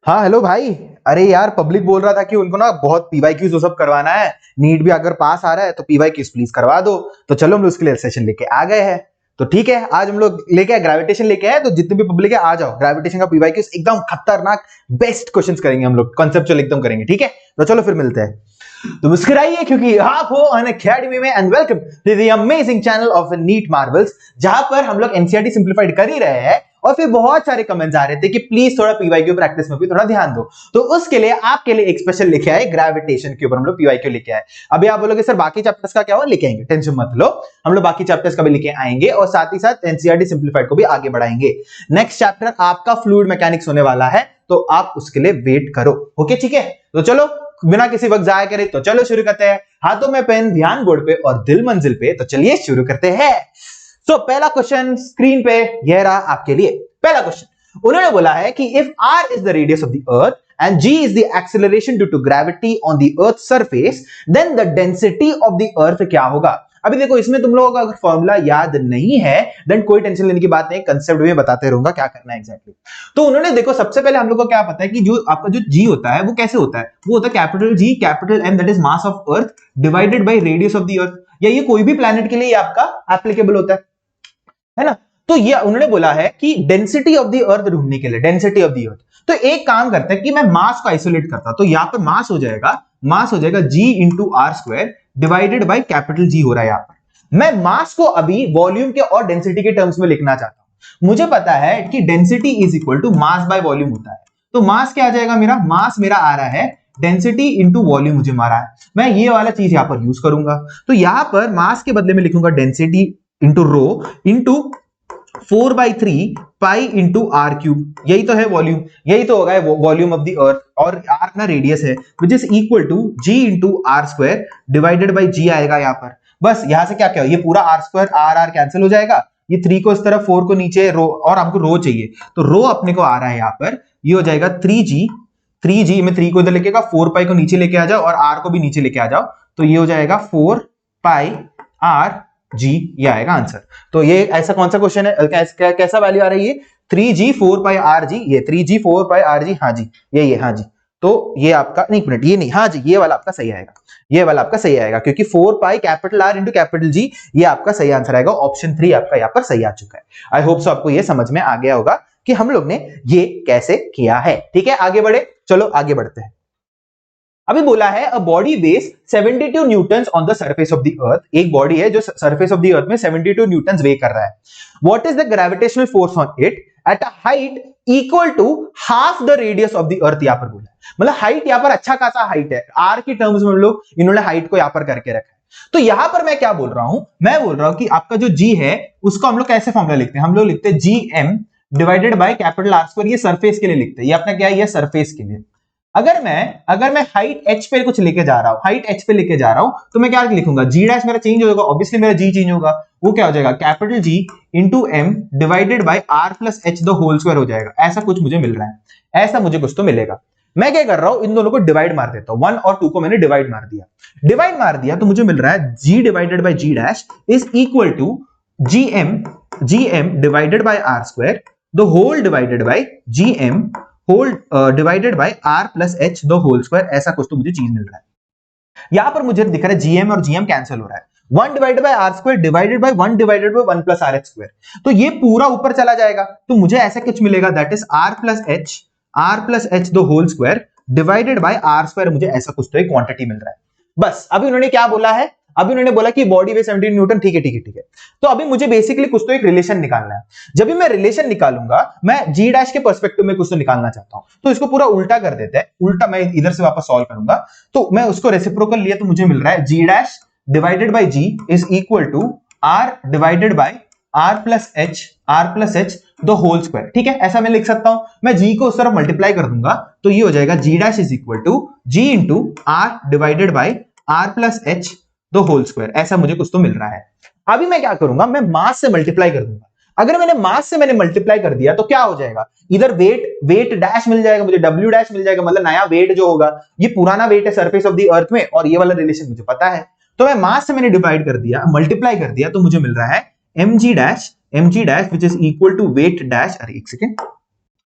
हाँ हेलो भाई। अरे यार पब्लिक बोल रहा था कि उनको ना बहुत पीवाई क्यूज वो सब करवाना है। नीट भी अगर पास आ रहा है तो पीवाई क्यूज प्लीज करवा दो। तो चलो हम लोग उसके लिए सेशन लेके आ गए हैं। तो ठीक है, आज हम लोग लेके आए ग्रेविटेशन लेके आए, तो जितने भी पब्लिक है आ जाओ। ग्रेविटेशन का पीवाई क्यूज एकदम खतरनाक बेस्ट क्वेश्चंस करेंगे हम लोग, कॉन्सेप्चुअल एकदम करेंगे। ठीक है, तो चलो फिर मिलते हैं। तो मुस्कुराइए क्योंकि आप हो अन अकेडमी में, and welcome to the amazing channel of NEET Marvels, जहां पर हम लोग एनसीईआरटी सिंप्लीफाइड कर ही रहे हैं। और फिर बहुत सारे कमेंट्स आ रहे थे कि प्लीज थोड़ा पीवाईक्यू प्रैक्टिस में भी थोड़ा ध्यान दो। तो उसके लिए आपके लिए एक स्पेशल लेके आए, ग्रेविटेशन के ऊपर हम लोग पीवाईक्यू लेके आए। अभी आप बोलोगे सर बाकी चैप्टर्स का क्या हुआ, लेके आएंगे, टेंशन मत लो। हम लोग बाकी चैप्टर्स का भी लेके आएंगे और साथ ही साथ एनसीईआरटी सिंप्लीफाइड को भी आगे बढ़ाएंगे। नेक्स्ट चैप्टर आपका फ्लूइड मैकेनिक्स होने वाला है, तो आप उसके लिए वेट करो। ओके ठीक है, तो चलो बिना किसी वक्त जाया करें तो चलो शुरू करते हैं। हाथों में पेन, ध्यान बोर्ड पे और दिल मंजिल पे। तो चलिए शुरू करते हैं। पहला क्वेश्चन स्क्रीन पे यह रहा आपके लिए। पहला क्वेश्चन उन्होंने बोला है कि if r is the radius of the earth and g is the acceleration due to gravity on the earth's surface, then the density of the earth क्या होगा। अभी देखो इसमें तुम लोगों का अगर फॉर्मूला याद नहीं है देन कोई टेंशन लेने की बात नहीं, कंसेप्ट में बताते रहूंगा क्या करना है एग्जैक्टली। तो उन्होंने देखो सबसे पहले हम लोग को क्या पता है कि जो आपका जो g होता है वो कैसे होता है, वो होता है capital G capital M, that is mass of earth divided by radius of the अर्थ। या ये कोई भी प्लैनेट के लिए आपका एप्लीकेबल होता है ना। तो ये उन्होंने बोला है कि डेंसिटी ऑफ द अर्थ ढूंढने के लिए, डेंसिटी ऑफ द अर्थ। तो एक काम करते हैं कि मैं मास को आइसोलेट करता, तो यहां पर मास हो जाएगा g into R square divided by capital G हो रहा है यहां पर। मैं मास को अभी वॉल्यूम के और डेंसिटी के टर्म्स में लिखना चाहता हूं। मुझे पता है कि density is equal to mass by volume होता है। तो मास क्या आ जाएगा, मेरा मास मेरा आ रहा है डेंसिटी इंटू वॉल्यूम मुझे मारा है। मैं ये वाला चीज यहां पर यूज करूंगा। तो यहां पर मास के बदले में लिखूंगा density into rho into 4/3 pi into R cube. यही तो है वॉल्यूम, यही तो होगा वॉल्यूम ऑफ द अर्थ। और आर ना रेडियस है, which is equal to G into R square divided by G आएगा यहाँ पर। बस यहां से क्या क्या ये पूरा R square R R cancel हो जाएगा। ये 3 को इस तरफ, 4 को नीचे, रो और हमको रो चाहिए, तो रो अपने को आ रहा है यहाँ पर। ये हो जाएगा 3g में 3 को इधर लेके 4 पाई को नीचे लेके आ जाओ और आर को भी नीचे लेके आ जाओ। तो ये हो जाएगा 4 पाई आर जी, ये आएगा आंसर। तो ये ऐसा कौन सा क्वेश्चन है, कैसा वैल्यू आ रही है, 3g 4 पाई आर जी, ये 3g 4 पाई आर जी, हाँ जी यही है, हाँ जी। तो ये आपका नहीं, मिनट ये नहीं, हाँ जी ये वाला आपका सही आएगा, ये वाला आपका सही आएगा, क्योंकि 4 pi capital R into capital G, ये आपका सही आंसर आएगा। ऑप्शन 3 आपका यहाँ पर सही आ चुका है। आई होप सो आपको ये समझ में आ गया होगा कि हम लोग ने ये कैसे किया है। ठीक है, आगे बढ़े, चलो आगे बढ़ते हैं। अभी बोला है अ बॉडी वेस 72 Newton's on the surface of the अर्थ। एक बॉडी है जो सरफेस ऑफ द अर्थ में 72 न्यूटन्स वे कर रहा है। What is the gravitational force on it at a height equal to half the radius of the earth. यहां पर बोला है, मतलब हाइट यहां पर अच्छा खासा हाइट है, आर की टर्म्स में हम लोग इन्होंने हाइट को यहां पर करके रखा है। तो यहां पर मैं क्या बोल रहा हूं, मैं बोल रहा हूं कि आपका जो जी है उसको हम लोग कैसे फॉर्मूला लिखते हैं, हम लोग लिखते हैं G M divided by capital R square. ये सरफेस के लिए लिखते हैं, ये अपना क्या है, ये सरफेस के लिए। अगर मैं हाइट h पे कुछ लेके जा रहा हूं, हाइट h पे लेके जा रहा हूं, तो मैं क्या लिखूंगा, जी डैश मेरा चेंज होगा, ऑब्वियसली मेरा जी चेंज होगा। वो क्या हो जाएगा, capital G into M divided by R plus H the whole square हो जाएगा। ऐसा कुछ मुझे मिल रहा है, ऐसा मुझे कुछ तो मिलेगा। मैं क्या कर रहा हूं, इन दोनों को डिवाइड मार देता हूं, 1 और 2 को मैंने डिवाइड मार दिया, तो मुझे मिल रहा है G divided by G dash is equal to G M divided by R square the whole divided by G M whole divided by R plus H the whole square. ऐसा कुछ तो मुझे चीज मिल रहा है। यहां पर मुझे दिख रहा है जीएम और जीएम कैंसिल हो रहा है, 1 divided by R square divided by 1 divided by 1 plus R H square. तो ये पूरा ऊपर चला जाएगा, तो मुझे ऐसा कुछ मिलेगा, that is R plus H the whole square divided by R square. मुझे ऐसा कुछ तो एक क्वांटिटी मिल रहा है। बस अभी उन्होंने क्या बोला है, अभी उन्होंने बोला कि बॉडी वेट 17 न्यूटन। ठीक है। तो अभी मुझे बेसिकली कुछ तो एक रिलेशन निकालना है। जब भी मैं रिलेशन निकालूंगा, मैं जी डैश के पर्सपेक्टिव में कुछ तो निकालना चाहता हूं, तो इसको पूरा उल्टा कर देते हैं। उल्टा मैं इधर से वापस सॉल्व करूंगा, तो मैं उसको रेसिप्रोकल लिया, तो मुझे मिल रहा है G dash divided by G is equal to R divided by R plus H the whole square. ठीक है, ऐसा मैं लिख सकता हूं। मैं जी को उस तरफ मल्टीप्लाई कर दूंगा, तो ये हो जाएगा G dash is equal to G into R divided by R plus H the whole square. ऐसा मुझे कुछ तो मिल रहा है। अभी मैं क्या करूंगा, मैं मास से मल्टीप्लाई कर दूंगा। अगर मैंने मास से मल्टीप्लाई कर दिया तो क्या हो जाएगा, इधर वेट डैश मिल जाएगा मुझे, डब्ल्यू डैश मिल जाएगा, मतलब नया वेट जो होगा, ये पुराना वेट है सरफेस ऑफ द अर्थ में, और ये वाला रिलेशन मुझे पता है। तो मैं मास से मैंने डिवाइड कर दिया, मल्टीप्लाई कर दिया, तो मुझे मिल रहा है mg dash which is equal to weight dash. अरे एक सेकेंड,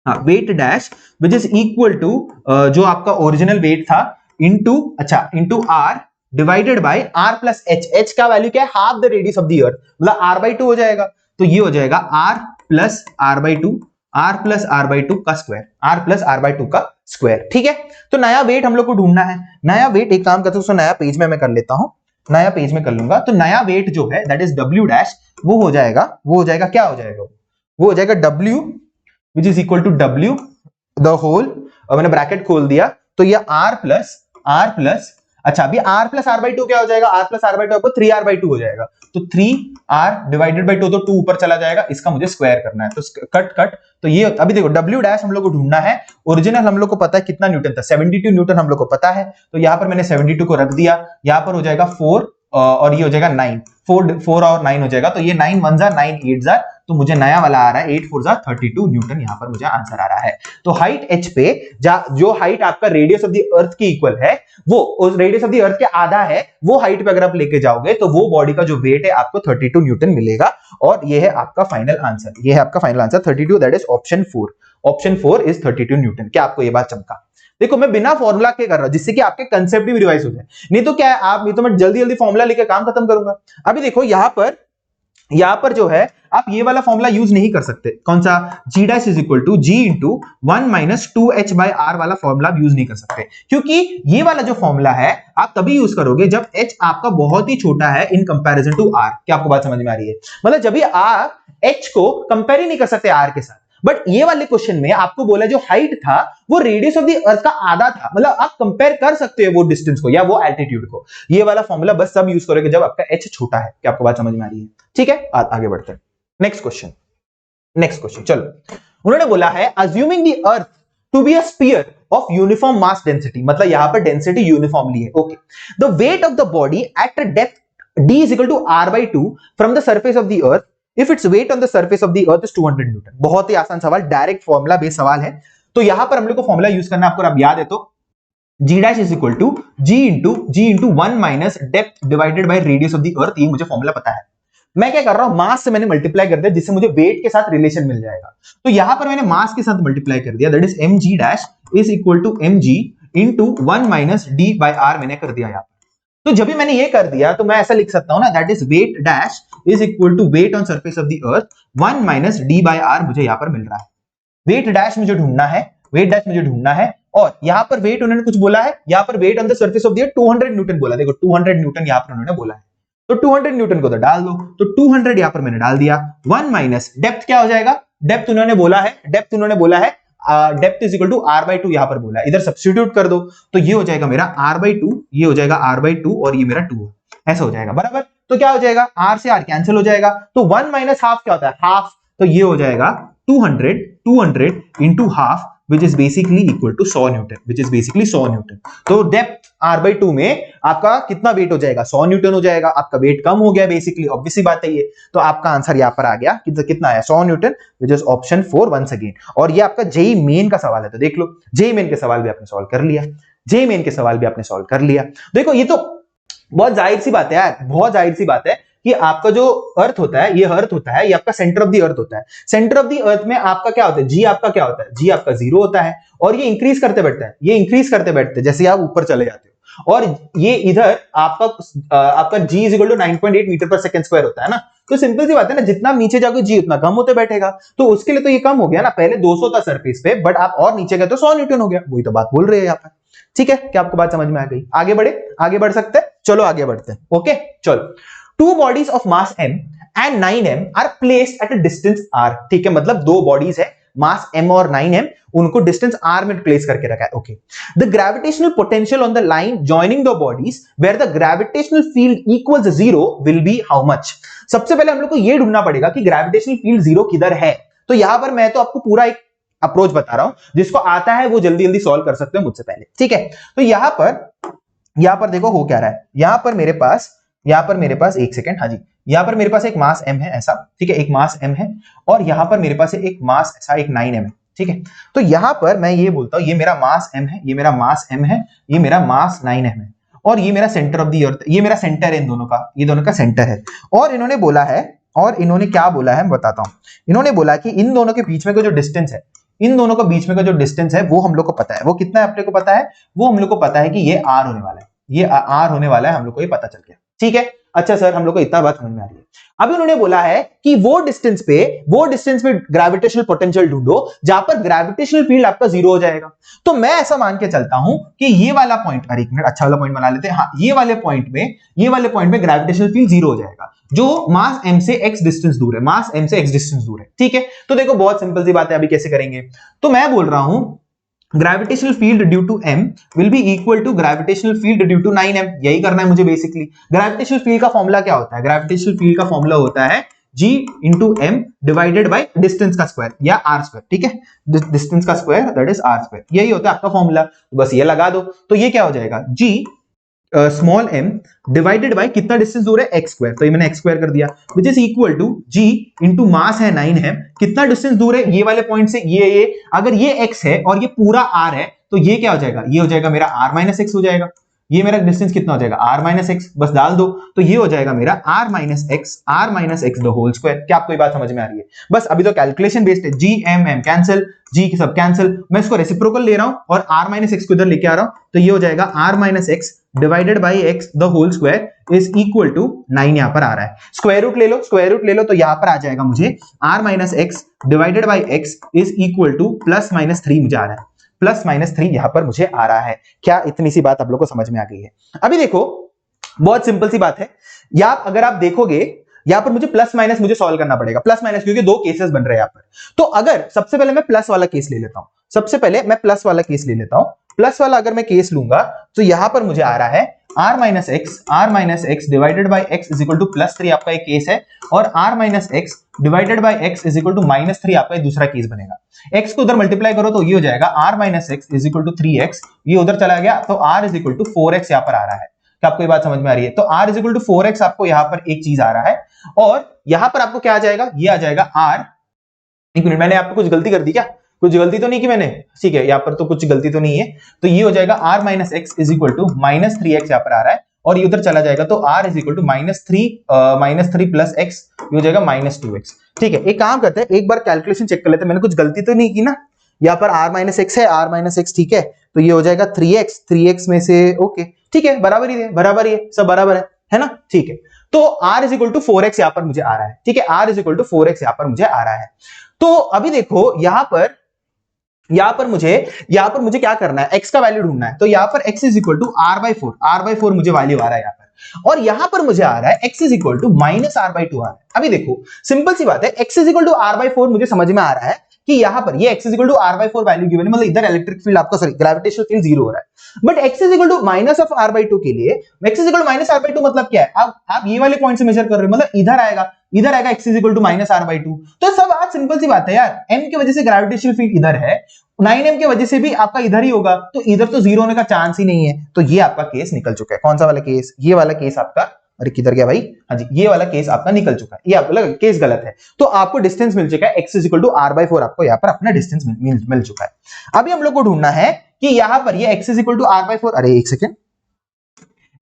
हाँ weight dash which is equal to जो आपका ओरिजिनल वेट था into R divided by R plus H. H का वैल्यू क्या है? Half the radius of the earth, मतलब आर बाई टू हो जाएगा। तो ये हो जाएगा R plus R by two, R plus R by two का square, R plus R by two का स्क्वायर। ठीक है, तो नया वेट हम लोग को ढूंढना है। नया वेट एक काम करते हैं, उसको नया पेज में मैं कर लेता हूं, नया पेज में कर लूंगा। तो नया वेट जो है दैट इज डब्ल्यू डैश, वो हो जाएगा क्या हो जाएगा? वो हो जाएगा W which is equal to W the whole, और मैंने ब्रैकेट खोल दिया, तो ये आर प्लस अच्छा अभी R plus R by two क्या हो जाएगा? R plus R by two आपको 3r/2 हो जाएगा। तो 3r डिवाइडेड बाई 2, तो 2 ऊपर चला जाएगा, इसका मुझे स्क्वायर करना है, तो कट। तो ये अभी देखो डब्ल्यू डैश हम लोग को ढूंढना है। ओरिजिनल हम लोग को पता है कितना न्यूटन था, 72 न्यूटन हम लोग को पता है। तो यहां पर मैंने 72 को रख दिया, यहां पर हो जाएगा 4 और ये हो जाएगा 9, 4 और 9 हो जाएगा। तो ये 9 1 जा 9 8 जा, तो मुझे नया वाला आ रहा है 8 4 जा 32 न्यूटन, यहां पर मुझे आंसर आ रहा है। तो हाइट h पे जो हाइट आपका रेडियस ऑफ द अर्थ की इक्वल है, वो उस रेडियस ऑफ द अर्थ के आधा है, वो हाइट पे अगर आप लेके जाओगे तो वो बॉडी का जो वेट है आपको 32 न्यूटन मिलेगा। और ये है आपका फाइनल आंसर, ये है आपका final answer 32, that is option 4। Option 4 is 32 Newton. क्या आपको ये बात चमका? देखो मैं बिना फॉर्मूला के कर रहा हूं, जिससे कि आपके कंसेप्ट भी रिवाइज हो जाए। नहीं तो क्या है, आप नहीं तो मैं जल्दी फॉर्मूला लेके काम खत्म करूंगा। अभी देखो यहां पर जो है आप ये वाला फॉर्मूला यूज नहीं कर सकते। कौन सा? g dash is equal to g into 1 minus 2h by R वाला फॉर्मूला यूज नहीं कर सकते, क्योंकि ये वाला जो फॉर्मूला है आप तभी यूज करोगे जब h आपका बहुत ही छोटा है इन कंपैरिजन टू r। क्या आपको बात समझ में आ रही है? मतलब जब भी आप h को कंपेयर ही नहीं कर सकते r के साथ। बट ये वाले क्वेश्चन में आपको बोला जो हाइट था वो रेडियस ऑफ द अर्थ का आधा था, मतलब आप कंपेयर कर सकते हो वो डिस्टेंस को या वो एल्टीट्यूड को। ये वाला फॉर्मूला बस सब यूज करोगे जब आपका h छोटा है। क्या आपको बात समझ में आ रही है? ठीक है, आगे बढ़ते हैं। नेक्स्ट क्वेश्चन चलो। उन्होंने बोला है assuming the earth to be a sphere of uniform mass density, मतलब यहां पर डेंसिटी यूनिफॉर्मली है। Okay, the weight of the body at a depth d is equal to r/2 from the surface of the earth if its weight on the surface of the earth is 200 Newton. बहुत ही आसान सवाल, direct formula based सवाल है। तो यहां पर हम लोग को फॉर्मूला यूज करना है, आपको अब याद है तो g dash is equal to g into 1 minus depth divided by radius of the earth. ये मुझे फॉर्मूला पता है। मैं क्या कर रहा हूं, मास से मैंने मल्टीप्लाई कर दिया, जिससे मुझे वेट के साथ रिलेशन मिल जाएगा। तो यहां पर मैंने मास के साथ मल्टीप्लाई कर दिया, that is mg dash is equal to mg into 1 minus d by r मैंने कर दिया यहां पर। तो जब भी मैंने ये कर दिया तो मैं ऐसा लिख सकता हूं ना, that is weight dash is equal to weight on surface of the earth 1 minus d by r मुझे यहां पर मिल रहा है। वेट डैश मुझे ढूंढना है, और यहां पर वेट उन्होंने कुछ बोला है, यहां पर weight on the surface of the earth 200 newton बोला। देखो 200 न्यूटन यहां पर उन्होंने बोला है, तो 200 न्यूटन को तो डाल दो, तो 200 यहां पर मैंने डाल दिया। 1 माइनस डेप्थ क्या हो जाएगा? डेप्थ उन्होंने बोला है depth is equal to r/2 यहां पर बोला है, इधर सब्स्टिट्यूट कर दो, तो ये हो जाएगा मेरा r/2, ये हो जाएगा r/2 और ये मेरा 2 ऐसा हो जाएगा बराबर। तो क्या हो जाएगा, r से r कैंसिल हो जाएगा, तो 1 माइनस हाफ क्या होता है? हाफ। तो ये हो जाएगा 200 into half which is basically equal to 100 Newton, तो डेप्थ r/2 में आपका कितना वेट हो जाएगा? 100 न्यूटन हो जाएगा। आपका वेट कम हो गया बेसिकली, ऑब्वियस सी बात है ये। तो आपका आंसर यहां पर आ गया कितना आया? 100 newton, which is option 4 once again. और ये आपका जेई मेन का सवाल है, तो देख लो जेई मेन के सवाल भी आपने सॉल्व कर लिया। देखो ये तो बहुत जाहिर सी बात है यार, बहुत जाहिर सी बात है कि आपका जो अर्थ होता है, ये आपका सेंटर ऑफ द अर्थ होता है। सेंटर ऑफ द अर्थ में आपका क्या होता है? जी आपका क्या होता है? जी आपका 0 होता है, और ये इंक्रीज करते बैठते हैं जैसे आप ऊपर चले जाते हो। और ये इधर आपका g इज इक्वल टू 9.8 मीटर पर सेकंड स्क्वायर होता है ना। तो सिंपल सी बात है ना, जितना नीचे जाओगे जी उतना कम होते बैठेगा, तो उसके लिए तो ये कम हो गया ना। पहले 200 था सरफेस पे, बट आप और नीचे गए तो 100 न्यूटन हो गया। वही तो बात बोल रहे हैं यहाँ पर। ठीक है, क्या आपको बात समझ में आ गई? आगे बढ़ सकते हैं, चलो आगे बढ़ते हैं। ओके चलो, two bodies of mass m and 9m are placed at a distance r। ठीक है, मतलब दो बॉडीज है, मास m और 9m, उनको डिस्टेंस r में प्लेस करके रखा है। Okay, the gravitational potential on the line joining the bodies where the gravitational field equals 0 will be how much. सबसे पहले हम लोग को ये ढूंढना पड़ेगा कि ग्रेविटेशनल फील्ड 0 किधर है। तो यहां पर मैं तो आपको पूरा एक अप्रोच बता रहा हूं, जिसको आता है वो जल्दी सॉल्व कर सकते हो मुझसे पहले। ठीक है, तो यहां पर देखो हो क्या रहा है। यहां पर मेरे पास एक सेकेंड, हाँ जी, यहां पर मेरे पास एक मास m है ऐसा। ठीक है, एक मास m है, और यहां पर मेरे पास एक मास ऐसा एक 9m है। ठीक है, तो यहां पर मैं ये बोलता हूं, ये मेरा मास m है, ये मेरा मास m है, ये मेरा मास 9m है, और ये मेरा सेंटर ऑफ द अर्थ, ये मेरा सेंटर है इन दोनों का, ये दोनों का सेंटर है। और इन्होंने क्या बोला है मैं बताता हूं। इन्होंने बोला कि इन दोनों के बीच में का जो डिस्टेंस है, इन दोनों के बीच में का जो डिस्टेंस है वो हम लोग को पता है। वो कितना है अपने को पता है? वो हम लोग को पता है कि ये r होने वाला है, ये r होने वाला है, हम लोग को ये पता चल गया। ठीक है, अच्छा सर हम लोग को इतना बात समझ में आ रही है। अभी उन्होंने बोला है कि वो डिस्टेंस पे ग्रेविटेशनल पोटेंशियल ढूंढो जहां पर ग्रेविटेशनल फील्ड आपका जीरो हो जाएगा। तो मैं ऐसा मान के चलता हूं कि ये वाला पॉइंट, अरे एक मिनट, अच्छा वाला पॉइंट बना लेते हैं। हाँ, ये वाले पॉइंट में ग्रेविटेशनल फील्ड जीरो हो जाएगा जो मास m से x डिस्टेंस दूर है, मास m से x डिस्टेंस दूर है। ठीक है, तो देखो बहुत सिंपल सी बात है, अभी कैसे करेंगे? तो मैं बोल रहा हूं gravitational field due to m will be equal to gravitational field due to 9m। यही करना है मुझे बेसिकली। ग्रेविटेशनल फील्ड का फॉर्मूला क्या होता है? ग्रेविटेशनल फील्ड का फॉर्मूला होता है g into m divided by distance का स्क्वायर या r स्क्वायर। ठीक है, डिस्टेंस का square that is r square, यही होता है आपका फॉर्मूला। तो बस ये लगा दो, तो ये क्या हो जाएगा? g small m divided by कितना डिस्टेंस दूर है? x स्क्वायर, तो ये मैंने x स्क्वायर कर दिया, which is equal to g into mass है 9 है, कितना डिस्टेंस दूर है ये वाले पॉइंट से? ये अगर ये x है और ये पूरा r है तो ये क्या हो जाएगा? ये हो जाएगा मेरा r माइनस एक्स हो जाएगा। ये मेरा डिस्टेंस कितना हो जाएगा? r माइनस एक्स, बस डाल दो, तो ये हो जाएगा मेरा r minus X the whole square. क्या आपको ये बात समझ में आ रही है? बस अभी तो कैलकुलेशन बेस्ड है, g m m cancel, g की सब कैंसिल, मैं इसको रेसिप्रोकल ले रहा हूं और r माइनस एक्स को इधर लेके आ रहा हूं, तो ये हो जाएगा r minus x divided by x the whole square is equal to 9 यहां पर आ रहा है। स्क्वायर रूट ले लो, स्क्वायर रूट ले लो, तो यहां पर आ जाएगा मुझे r minus x divided by x is equal to plus minus 3 मुझे आ रहा है, प्लस माइनस 3 यहां पर मुझे आ रहा है। क्या इतनी सी बात आप लोग को समझ में आ गई है? अभी देखो बहुत सिंपल सी बात है, या अगर आप देखोगे यहां पर मुझे प्लस माइनस मुझे सॉल्व करना पड़ेगा, प्लस माइनस, क्योंकि दो केसेस बन रहे हैं यहां पर। तो अगर सबसे पहले मैं प्लस वाला केस ले लेता हूं, सबसे पहले मैं प्लस वाला केस ले लेता हूं। प्लस वाला अगर मैं केस लूंगा तो यहां पर मुझे आ रहा है r minus x divided by x is equal to plus 3 आपका एक केस है, और r minus x divided by x is equal to minus 3 आपका एक दूसरा केस बनेगा। x को उधर मल्टीप्लाई करो तो ये हो जाएगा r minus x is equal to 3x, ये उधर चला गया तो r is equal to 4x यहां पर आ रहा है। क्या आपको ये बात समझ में आ रही है? तो r is equal to 4x आपको यहां पर एक चीज आ रहा है, और यहां पर आपको क्या आ जाएगा? ये आ जाएगा r, एक मिनट, मैंने आपको कुछ गलती कर दी क्या? कुछ गलती तो नहीं की मैंने? ठीक है, यहाँ पर तो कुछ गलती तो नहीं है, तो ये हो जाएगा r minus x is equal to minus 3x यहाँ पर आ रहा है, और ये उधर चला जाएगा तो r is equal to minus three plus x, ये हो जाएगा माइनस 2x। ठीक है, एक काम करते हैं, एक बार कैलकुलेशन चेक कर लेते हैं, मैंने कुछ गलती तो नहीं की ना? यहाँ पर r माइनस एक्स है, r माइनस एक्स, ठीक है, तो ये हो जाएगा 3x में से, ओके ठीक है, बराबर ही है, सब बराबर है ना? ठीक है, तो r is equal to 4x यहाँ पर मुझे आ रहा है। ठीक है, r is equal to 4x यहाँ पर मुझे आ रहा है। तो अभी देखो यहां पर मुझे क्या करना है? x का वैल्यू ढूंढना है, तो यहां पर x is equal to r/4 मुझे वैल्यू आ रहा है यहां पर, और यहां पर मुझे आ रहा है x is equal to minus r/2 आ रहा है। अभी देखो सिंपल सी बात है, x is equal to r/4 मुझे समझ में आ रहा है कि यहां पर ये x is equal to r/4 value given है, मतलब इधर इलेक्ट्रिक फील्ड आपका, सॉरी ग्रेविटेशनल फील्ड जीरो हो रहा है। But x is equal to minus of r/2 के लिए, x is equal to minus r/2 मतलब क्या है? आप ये वाले पॉइंट से मेजर कर रहे हो, मतलब इधर आएगा x is equal to minus r/2। तो सब आज सिंपल सी बात है यार, m की वजह से ग्रेविटेशनल फील्ड इधर है, 9m की वजह से भी आपका इधर ही होगा, तो इधर तो जीरो होने का चांस ही नहीं है। तो ये आपका केस निकल चुका है। कौन सा वाला केस? ये वाला केस आपका, अरे किधर गया भाई? हाँ जी, ये वाला केस आपका निकल चुका है, ये आपका केस गलत है। तो आपको डिस्टेंस मिल चुका है, x is equal to r/4 आपको यहाँ पर अपना डिस्टेंस मिल चुका है। अभी हम लोग को ढूंढना है कि यहाँ पर ये x is equal to r/4, अरे एक सेकेंड,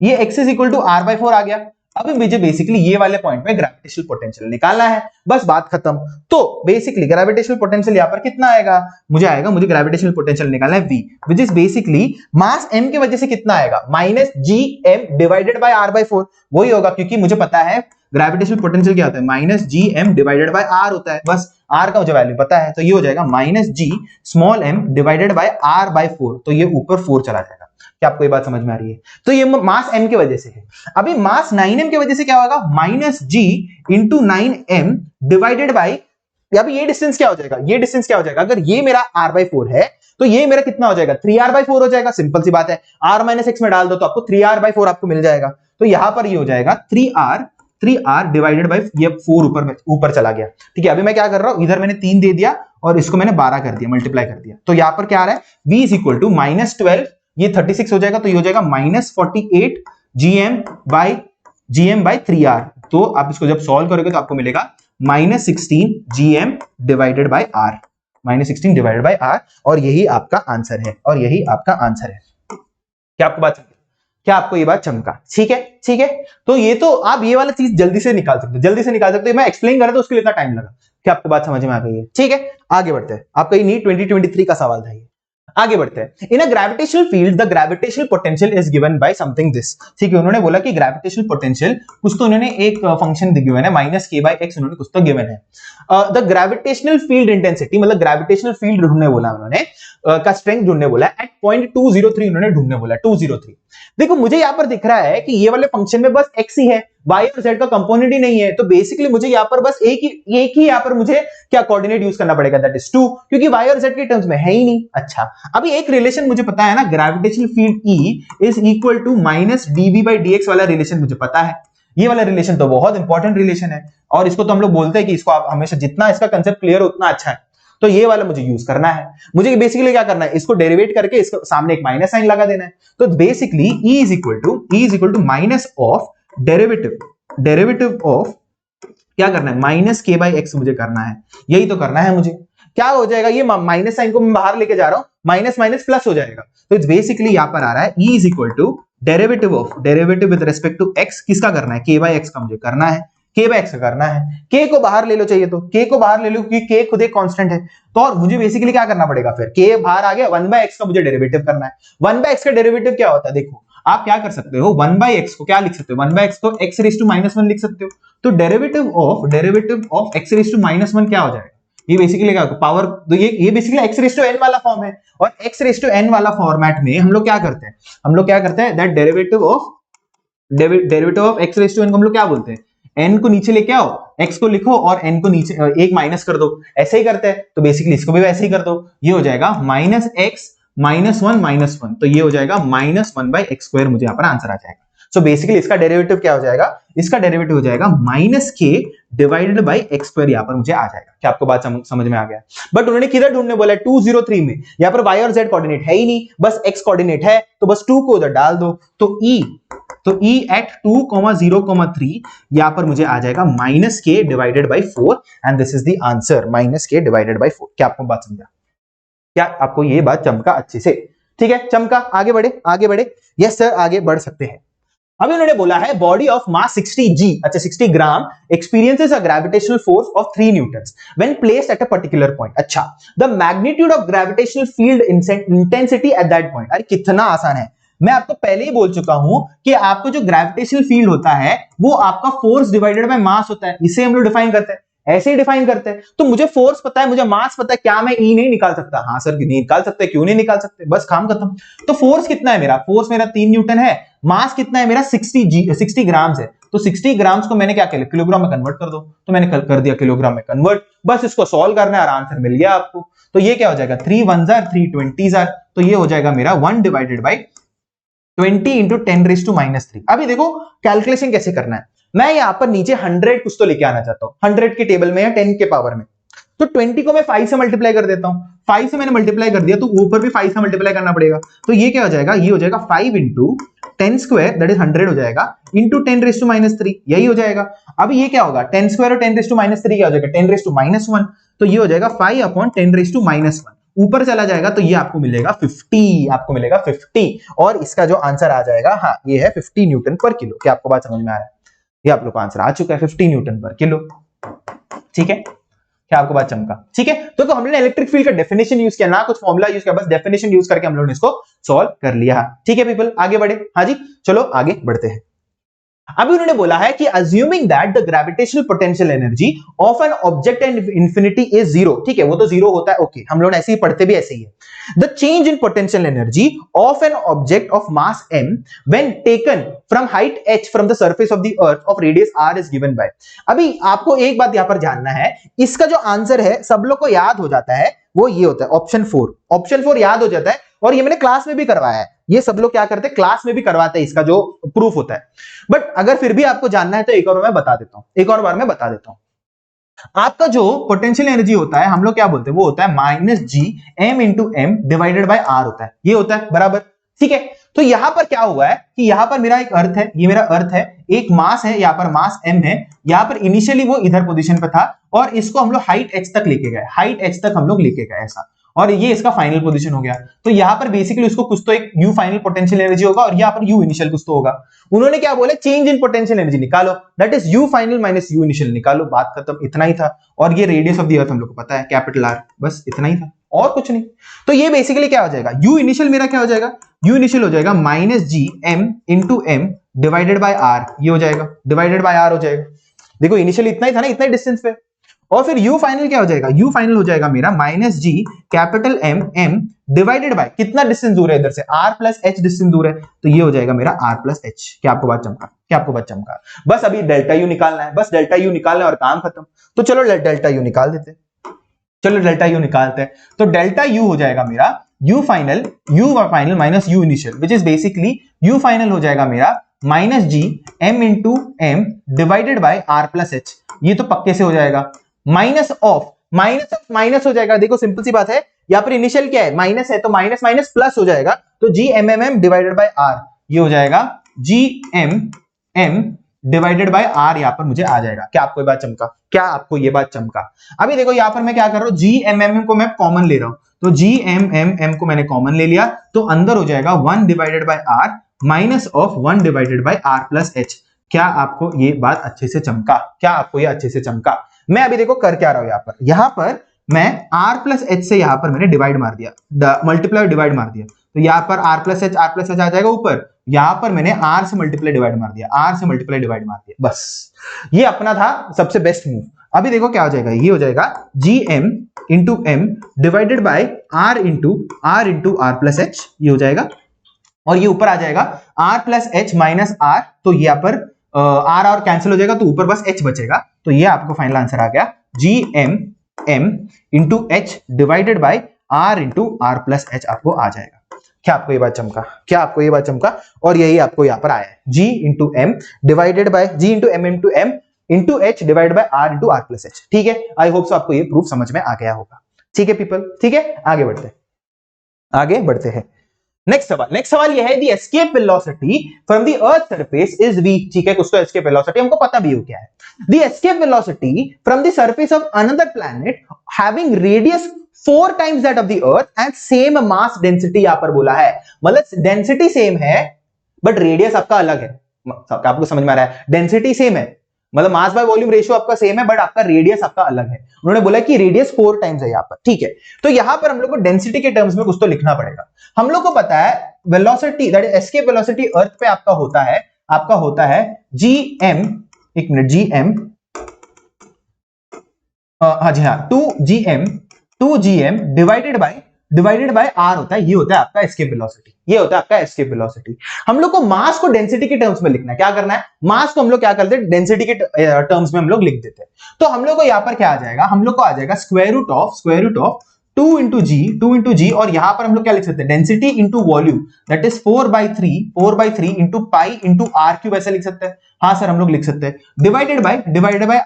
ये x is equal to r/4 आ गया। अभी मुझे बेसिकली ये वाले पॉइंट में ग्रेविटेशनल पोटेंशियल निकालना है, बस बात खत्म। तो बेसिकली ग्रेविटेशनल पोटेंशियल यहाँ पर कितना आएगा? मुझे ग्रेविटेशनल पोटेंशियल निकालना है v, which is basically mass m की वजह से कितना आएगा? Minus gm divided bye r/4, वही होगा, क्योंकि मुझे पता है ग्रेविटेशनल पोटेंशियल क्या होता है, minus gm divided by r होता है, बस r का मुझे वैल्यू पता है, तो ये हो जाएगा minus g small m divided bye r/4, तो ये ऊपर 4 चला जाएगा। क्या आपको ये बात समझ में आ रही है? तो ये मास m की वजह से है। अभी मास 9m की वजह से क्या होगा? Minus g into 9m divided by, अभी ये डिस्टेंस क्या हो जाएगा? ये डिस्टेंस क्या हो जाएगा? अगर ये मेरा r/4 है तो ये मेरा कितना हो जाएगा? 3r/4 हो जाएगा। सिंपल सी बात है, r माइनस एक्स में डाल दो तो आपको 3r/4 आपको मिल जाएगा। तो यहां पर ये हो जाएगा 3r डिवाइडेड बाई, ये 4 ऊपर चला गया। ठीक है, अभी मैं क्या कर रहा हूं, इधर मैंने 3 दे दिया और इसको मैंने 12 कर दिया, मल्टीप्लाई कर दिया। तो यहां पर क्या आ रहा है? v is equal to minus 12, ये 36 हो जाएगा, तो ये हो जाएगा माइनस 48 gm बाई 3r। तो आप इसको जब सॉल्व करोगे तो आपको मिलेगा minus 16 gm divided by r, minus 16 divided by r, और यही आपका आंसर है, और यही आपका आंसर है। क्या आपको बात, क्या आपको ये बात चमका? ठीक है, ठीक है, तो ये तो आप ये वाला चीज जल्दी से निकाल सकते हो, मैं एक्सप्लेन कर रहा था उसके लिए इतना टाइम लगा। क्या आपको बात समझ में आ गई है? ठीक है, आगे बढ़ते हैं। आपका ये नीट 2023 का सवाल था ये। आगे बढ़ते हैं। In a gravitational field the gravitational potential is given by something this. ठीक है, उन्होंने बोला कि ग्रेविटेशनल पोटेंशियल कुछ तो उन्होंने एक फंक्शन गिवन है माइनस के बाई एक्स, उन्होंने कुछ तो गिवन है। द ग्रेविटेशनल फील्ड इंटेंसिटी मतलब ग्रेविटेशनल फील्ड ढूंढने बोला उन्होंने, का स्ट्रेंथ ढूंढने बोला एट पॉइंट 203 उन्होंने ढूंढने बोला 203। देखो मुझे यहां पर दिख रहा है कि ये वाले फंक्शन में बस x ही है, y और z का कंपोनेंट ही नहीं है, तो बेसिकली मुझे यहां पर बस एक ही यहां पर मुझे क्या कोऑर्डिनेट यूज करना पड़ेगा, दैट इज 2, क्योंकि y और z के टर्म्स में है ही नहीं। अच्छा, अभी एक रिलेशन मुझे पता है ना, gravitational field E is equal to minus dv/dx वाला रिलेशन मुझे पता है। ये वाला रिलेशन तो बहुत इंपॉर्टेंट रिलेशन है, और इसको तो हम लोग बोलते हैं कि इसको आप हमेशा जितना इसका कंसेप्ट क्लियर हो उतना अच्छा है, तो ये वाला मुझे यूज करना है। मुझे बेसिकली क्या करना है, इसको डेरिवेट करके इसको सामने एक माइनस साइन लगा देना है। तो basically E is equal to minus of derivative of क्या करना है, माइनस के बाई एक्स मुझे करना है, यही तो करना है मुझे। क्या हो जाएगा, ये माइनस साइन को मैं बाहर लेके जा रहा हूं, माइनस माइनस प्लस हो जाएगा, तो इट्स बेसिकली यहां पर आ रहा है E is equal to derivative with respect to x, किसका करना है, के बाई एक्स का मुझे करना है, के बाई एक्स का करना है। के को बाहर ले लो, चाहिए तो के को बाहर ले लो क्योंकि के खुद एक कांस्टेंट है, तो और मुझे बेसिकली क्या करना पड़ेगा, फिर के बाहर आ गया, 1/x का मुझे डेरिवेटिव करना है। 1/x का डेरिवेटिव क्या होता है, देखो आप क्या कर सकते हो, 1/x को क्या लिख सकते हो, 1/x को x रेज़ टू -1 लिख सकते हो, तो derivative of x raise to -1 क्या हो जाएगा, ये बेसिकली क्या पावर, तो ये basically x raise to n वाला फॉर्म है, और x रेज़ टू n वाला फॉर्मेट में हम लोग क्या करते हैं, that derivative of x raise to n को हम लोग क्या बोलते हैं, n को नीचे लेके आओ, x को लिखो और n को नीचे एक माइनस कर दो, ऐसे ही करते हैं, तो बेसिकली इसको भी वैसे ही कर दो, ये हो जाएगा -x -1 तो ये हो जाएगा -1/x², मुझे यहां पर आंसर आ जाएगा। सो बेसिकली इसका डेरिवेटिव क्या हो जाएगा, इसका डेरिवेटिव हो जाएगा -k डिवाइडेड बाय x², यहां पर मुझे आ जाएगा। क्या आपको बात समझ में आ गया? बट उन्होंने किधर ढूंढने बोला है, 203 में, यहां पर y और z कोऑर्डिनेट है ही नहीं, बस x कोऑर्डिनेट है, तो बस 2 को उधर डाल दो, तो E एट 2,0,3 यहां पर मुझे आ जाएगा -k divided by 4, and this is the answer, -k divided by 4। क्या आपको बात समझा? क्या आपको ये बात चमका अच्छे से? ठीक है, चमका, आगे बढ़े। यस सर, आगे बढ़ सकते हैं। अभी उन्होंने बोला है बॉडी ऑफ मास 60 g, अच्छा 60 gram experiences a gravitational force of 3 newtons when placed at a particular point. अच्छा, the magnitude of gravitational field intensity at that point. अरे कितना आसान है, मैं आपको पहले ही बोल चुका हूं कि आपको जो ग्रेविटेशनल फील्ड होता है वो आपका फोर्स डिवाइडेड बाय मास होता है, इसे हम लोग डिफाइन करते हैं, ऐसे ही डिफाइन करते हैं। तो मुझे फोर्स पता है, मुझे मास पता है, क्या मैं ई नहीं निकाल सकता? हाँ सर नहीं निकाल सकते, क्यों नहीं निकाल सकते, बस काम खत्म। तो फोर्स कितना है मेरा, फोर्स मेरा 3 न्यूटन है, मास कितना है मेरा 60 ग्राम्स है, तो 60 ग्राम्स को मैंने क्या किया, किलोग्राम में कन्वर्ट कर दो, तो मैंने कर दिया किलोग्राम में कन्वर्ट, बस इसको सॉल्व करना है और आंसर मिल गया आपको। तो ये क्या हो जाएगा, 3 1 जार 3 20 जार, तो ये हो जाएगा मेरा 1 डिवाइडेड बाई 20 इंटू 10⁻³ अभी देखो कैलकुलेशन कैसे करना है, मैं यहां पर नीचे 100 कुछ तो लेके आना चाहता हूं, 100 के टेबल में या 10 के पावर में, तो 20 को मैं 5 से मल्टीप्लाई कर देता हूं, 5 से मैंने मल्टीप्लाई कर दिया तो ऊपर भी 5 से मल्टीप्लाई करना पड़ेगा, तो ये क्या हो जाएगा, ये हो जाएगा 5 इंटू 10 स्क्वायर दैट इज 100 हो जाएगा इंटू 10⁻³ यही हो जाएगा। अब ये क्या होगा, 10 स्क्वायर और 10⁻³ क्या हो जाएगा, 10⁻⁻1, तो ये हो जाएगा 5 अपॉन 10⁻⁻1, ऊपर चला जाएगा तो ये आपको मिलेगा 50, आपको मिलेगा 50, और इसका जो आंसर आ जाएगा, हाँ ये है 50 न्यूटन पर किलो। क्या आपको बात समझ में आ रहा है? ये आप लोग का आंसर आ चुका है 50 न्यूटन पर किलो। ठीक है, क्या आपको बात चमका? ठीक है, तो हमने इलेक्ट्रिक फील्ड का डेफिनेशन यूज किया, ना कुछ फॉर्मूला यूज किया, बस डेफिनेशन यूज करके हम लोगों ने इसको सॉल्व कर लिया। ठीक है पीपल, आगे बढ़े। हाँ जी, चलो आगे बढ़ते हैं। अभी उन्होंने बोला है कि assuming that the gravitational potential energy of an object at infinity is zero, ठीक है वो तो जीरो होता है, ओके हम लोग ऐसे ही पढ़ते भी ऐसे ही है। The change in potential energy of an object of mass m when taken from height h from the surface of the earth of radius r is given by। अभी आपको एक बात यहां पर जानना है, इसका जो आंसर है सब लोग को याद हो जाता है, वो ये होता है ऑप्शन 4, ऑप्शन 4 याद हो जाता है, और ये मैंने क्लास में भी करवाया है, ये सब लोग क्या करते हैं क्लास में भी करवाते हैं, इसका जो प्रूफ होता है। बट अगर फिर भी आपको जानना है तो एक और मैं बता देता हूं, एक और बार मैं बता देता हूं। आपका जो पोटेंशियल एनर्जी होता है हम लोग क्या बोलते हैं, वो होता है -Gm into m divided by r होता है, ये होता है बराबर। ठीक है, तो यहां पर क्या हुआ है कि यहां पर मेरा एक अर्थ है, ये मेरा अर्थ है, एक मास है, यहां पर मास m है, यहां पर इनिशियली वो इधर पोजीशन पे था और इसको हम लोग हाइट h तक लेके गए, हाइट h तक हम लोग लेके गए ऐसा, और ये इसका फाइनल पोजीशन हो गया। तो यहाँ पर बेसिकली उसको कुछ तो एक U फाइनल पोटेंशियल एनर्जी होगा और यहाँ पर U इनिशियल कुछ तो होगा। उन्होंने क्या बोला, चेंज इन पोटेंशियल एनर्जी निकालो, that is U final minus U initial निकालो, बात खत्म, इतना ही था। और ये रेडियस ऑफ द अर्थ हम लोग को पता है कैपिटल R, बस इतना ही था और कुछ नहीं। तो ये बेसिकली क्या हो जाएगा, U इनिशियल मेरा क्या हो जाएगा, U इनिशियल हो जाएगा minus G M into M divided by R, ये हो जाएगा डिवाइडेड बाय आर हो जाएगा। देखो इनिशियल इतना ही था ना, इतना ही डिस्टेंस पे। और फिर U फाइनल क्या हो जाएगा, U फाइनल हो जाएगा मेरा minus G capital M M divided by कितना डिस्टेंस दूर है इधर से, R प्लस H डिस्टेंस दूर है, तो ये हो जाएगा मेरा R प्लस H। क्या आपको बात चमका, क्या आपको बात चमका? बस अभी डेल्टा U निकालना है, बस डेल्टा U निकालना है और काम खत्म। तो चलो डेल्टा U निकाल देते हैं, चलो डेल्टा U निकालते हैं। तो डेल्टा U हो जाएगा मेरा U final minus U initial, which is basically U final हो जाएगा मेरा minus G M into M divided by R plus H। ये तो पक्के से हो जाएगा, माइनस ऑफ माइनस हो जाएगा। देखो सिंपल सी बात है, यहाँ पर इनिशियल क्या है, माइनस है, तो माइनस माइनस प्लस हो जाएगा, तो G M M M divided by R, ये हो जाएगा G M M divided by R, यहाँ पर मुझे आ जाएगा। क्या आपको ये बात चमका, क्या आपको ये बात चमका? अभी देखो यहाँ पर मैं क्या कर रहा हूँ, जी एम एम को मैं कॉमन ले रहा हूँ, तो जी एम एम एम को मैंने कॉमन ले लिया, तो अंदर हो जाएगा 1 divided by R minus of 1 divided by R plus H. क्या आपको ये बात अच्छे से चमका, क्या आपको ये अच्छे से चमका? मैं अभी देखो कर क्या रहा हूं, यहाँ पर मैं r प्लस एच से यहाँ पर मैंने डिवाइड मार दिया, मल्टीप्लाई डिवाइड मार दिया, तो यहाँ पर r प्लस एच आ जाएगा ऊपर, यहाँ पर मैंने r से मल्टीप्लाई डिवाइड मार दिया, r से मल्टीप्लाई डिवाइड मार दिया, बस ये अपना था सबसे बेस्ट मूव। अभी देखो क्या हो जाएगा, ये हो जाएगा G M into M divided by r into R plus H, ये हो जाएगा, और ये ऊपर आ जाएगा r plus H minus r, तो यहाँ पर r और कैंसिल हो जाएगा, तो ऊपर बस h बचेगा, तो ये आपको फाइनल आंसर आ गया G M M into H divided by r into R plus H आपको आ जाएगा। क्या आपको ये बात चमका, क्या आपको ये बात चमका? और यही आपको यहाँ पर आया है, g into M divided by G into M into H divide by R into R plus H. ठीक है, आई होप सो आपको ये प्रूफ समझ में आ गया होगा। ठीक है पीपल, ठीक है, आगे बढ़ते हैं। नेक्स्ट सवाल यह है, the escape velocity from the earth surface is v। ठीक है, कुछ तो एस्केप वेलोसिटी हमको पता भी हो क्या है। The escape velocity from the surface of another planet having radius 4 times that of the earth and same mass density, यहां पर बोला है, मतलब डेंसिटी सेम है बट रेडियस आपका अलग है। आपको समझ में आ रहा है, डेंसिटी सेम है, मतलब मास बाय वॉल्यूम रेशियो आपका सेम है बट आपका रेडियस आपका अलग है। उन्होंने बोला कि रेडियस 4 टाइम्स है यहाँ पर। ठीक है, तो यहां पर हम लोग को डेंसिटी के टर्म्स में कुछ तो लिखना पड़ेगा। हम लोग को पता है velocity, that is escape velocity earth पे आपका होता है जी एम, एक मिनट, जी एम, हाँ जी हाँ, 2 G M divided by R होता है, ये होता है आपका एस्केप वेलोसिटी, ये होता है आपका एस्केप वेलोसिटी। हम लोग को मास को डेंसिटी के टर्म्स में लिखना है। क्या करना है, मास को हम लोग क्या करते हैं, डेंसिटी के टर्म्स में हम लोग लिख देते हैं। तो हम लोग को यहाँ पर क्या आ जाएगा, हम लोग को आ जाएगा square root of 2 into G, और यहां पर हम लोग क्या लिख सकते हैं, density into volume, that is 4/3 into pi into R cube, ऐसा लिख सकते हैं। हाँ सर, हम लोग लिख सकते हैं डिवाइडेड बाय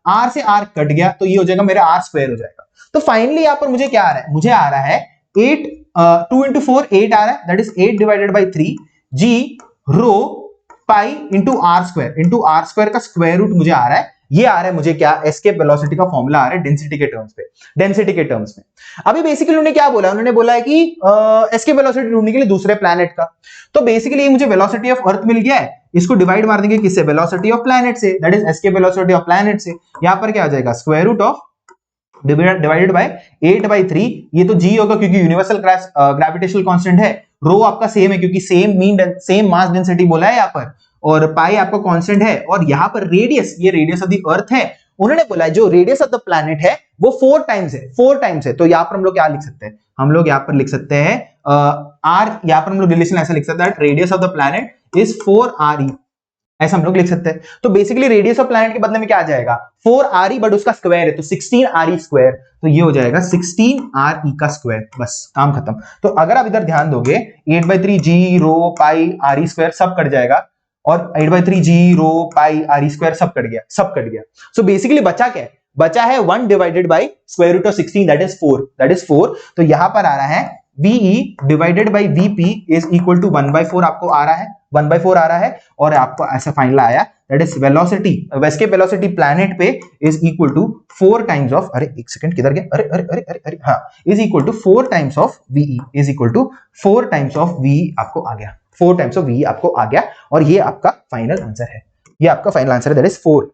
आर से आर कट गया, तो ये हो जाएगा मेरा आर स्क्वायर हो जाएगा। तो फाइनली यहां पर मुझे क्या आ रहा है, मुझे आ रहा है 8, 2 इंटू 4 8 आ रहा है, that is 8 divided by 3 G rho pi into R square का स्क्वायर रूट मुझे आ रहा है। ये आ रहा है मुझे क्या, एस्केप वेलोसिटी का फॉर्मूला आ रहा है डेंसिटी के टर्म्स में। अभी बेसिकली उन्होंने क्या बोला, उन्होंने बोला है कि एस्केप वेलोसिटी ढूंढने के लिए दूसरे प्लैनेट का। तो बेसिकली मुझे वेलोसिटी ऑफ अर्थ मिल गया है, इसको डिवाइड मार देंगे किससे, वेलोसिटी ऑफ प्लैनेट से, that is escape velocity of planet से। यहां पर क्या आ जाएगा, square root of divided by 8/3, ये तो जी होगा क्योंकि यूनिवर्सल ग्रेविटेशनल कांस्टेंट है, रो आपका सेम है क्योंकि सेम मास डेंसिटी बोला है यहाँ पर, और पाई आपका कांस्टेंट है, और यहाँ पर रेडियस, ये रेडियस ऑफ द अर्थ है। उन्होंने बोला है जो रेडियस ऑफ द प्लैनेट है वो 4 टाइम्स है। तो यहाँ पर हम लोग क्या लिख सकते हैं, हम लोग यहाँ पर लिख सकते हैं आर, यहाँ पर हम लोग रिलेशन ऐसा लिख सकते हैं, radius of the planet is 4re, ऐसा हम लोग लिख सकते हैं। तो बेसिकली रेडियस ऑफ प्लैनेट के बदले में क्या आ जाएगा, 4re, बट उसका स्क्वायर है तो 16re स्क्वायर, तो ये हो जाएगा 16re का स्क्वायर, बस काम खत्म। तो अगर आप इधर ध्यान दोगे 8/3 G rho pi re square सब कट जाएगा, और 8/3 G rho pi re square सब कट गया। सो बेसिकली बचा क्या है, बचा है 1 divided by square root of 16, that is 4। तो यहां पर आ रहा है VE divided by VP is equal to 1/4, आपको आ रहा है 1/4 आ रहा है, और आपको ऐसा फाइनल आया that is velocity, escape velocity planet पे is equal to 4 times of, अरे एक सेकंड किधर गया, अरे अरे अरे अरे अरे हाँ, is equal to 4 times of VE, is equal to 4 times of VE आपको आ गया, 4 टाइम्स ऑफ वीई आपको आ गया, और ये आपका फाइनल आंसर है, ये आपका फाइनल आंसर है, दैट इज 4।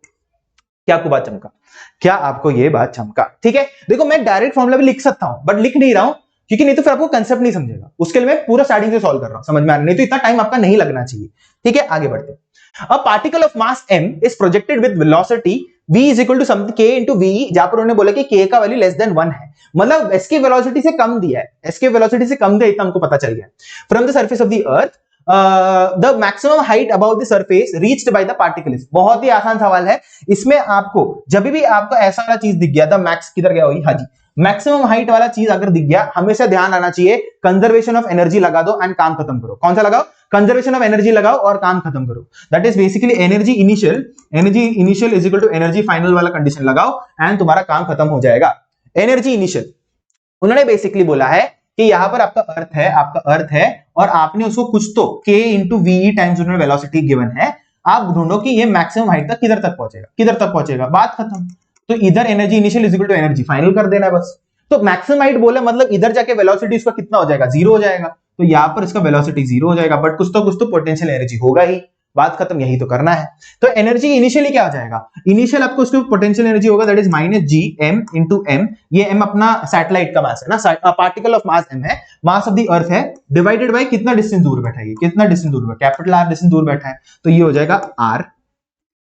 क्या आपको बात चमका? क्या आपको ये बात चमका? ठीक है, देखो मैं डायरेक्ट फॉर्मूला भी लिख सकता हूं, बट लिख नहीं रहा हूं क्योंकि नहीं तो फिर आपको कंसेप्ट नहीं समझेगा, उसके लिए मैं पूरा स्टार्टिंग से सॉल्व कर रहा हूं, समझ में आ रहा है? नहीं तो इतना टाइम आपका नहीं लगना चाहिए। ठीक है, आगे बढ़ते हैं। A particle of mass m is projected with velocity v is equal to something k into v, जहां पर उन्होंने बोला कि k का वैल्यू लेस देन 1 है, मतलब एस्केप वेलोसिटी से कम दिया है, एस्केप वेलोसिटी से कम दिया, इतना हमको पता चल गया। From the surface of the earth the maximum height about the surface reached by the particle is, बहुत ही आसान सवाल है। इसमें आपको जब भी आपको ऐसा वाला चीज दिख गया, द मैक्स किधर गया वही, हाँ जी, मैक्सिमम हाइट वाला चीज अगर दिख गया, हमेशा ध्यान आना चाहिए कंजर्वेशन ऑफ एनर्जी लगा दो एंड काम खत्म करो। कौन सा लगाओ? कंजर्वेशन ऑफ एनर्जी लगाओ और काम खत्म करो। That is basically energy initial is equal to energy final वाला कंडीशन लगाओ एंड तुम्हारा काम खत्म हो जाएगा। एनर्जी इनिशियल उन्होंने बेसिकली बोला है कि यहां पर आपका अर्थ है और आपने उसको कुछ तो k इंटू वी टाइम्स उन्होंने वेलोसिटी गिवन है, आप ढूंढो कि ये मैक्सिमम हाइट तक किधर तक पहुंचेगा, बात खत्म। तो इधर energy initial is equal to energy final कर देना है बस। तो मैक्सिमम हाइट बोला मतलब इधर जाके वेलोसिटी इसका कितना हो जाएगा, 0 हो जाएगा, तो यहां पर इसका वेलोसिटी 0 हो जाएगा, बट कुछ तो पोटेंशियल एनर्जी होगा ही, बात खत्म, यही तो करना है। तो एनर्जी इनिशियली क्या हो जाएगा, इनिशियल आपको उसके पोटेंशियल एनर्जी होगा that is minus G M into M, ये एम अपना सैटेलाइट का मास है ना, पार्टिकल ऑफ मास एम है, मास ऑफ द अर्थ है, डिवाइडेड बाय कितना डिस्टेंस दूर बैठा है, कितना डिस्टेंस दूर बैठा है, कैपिटल आर डिस्टेंस दूर बैठा है, तो ये हो जाएगा R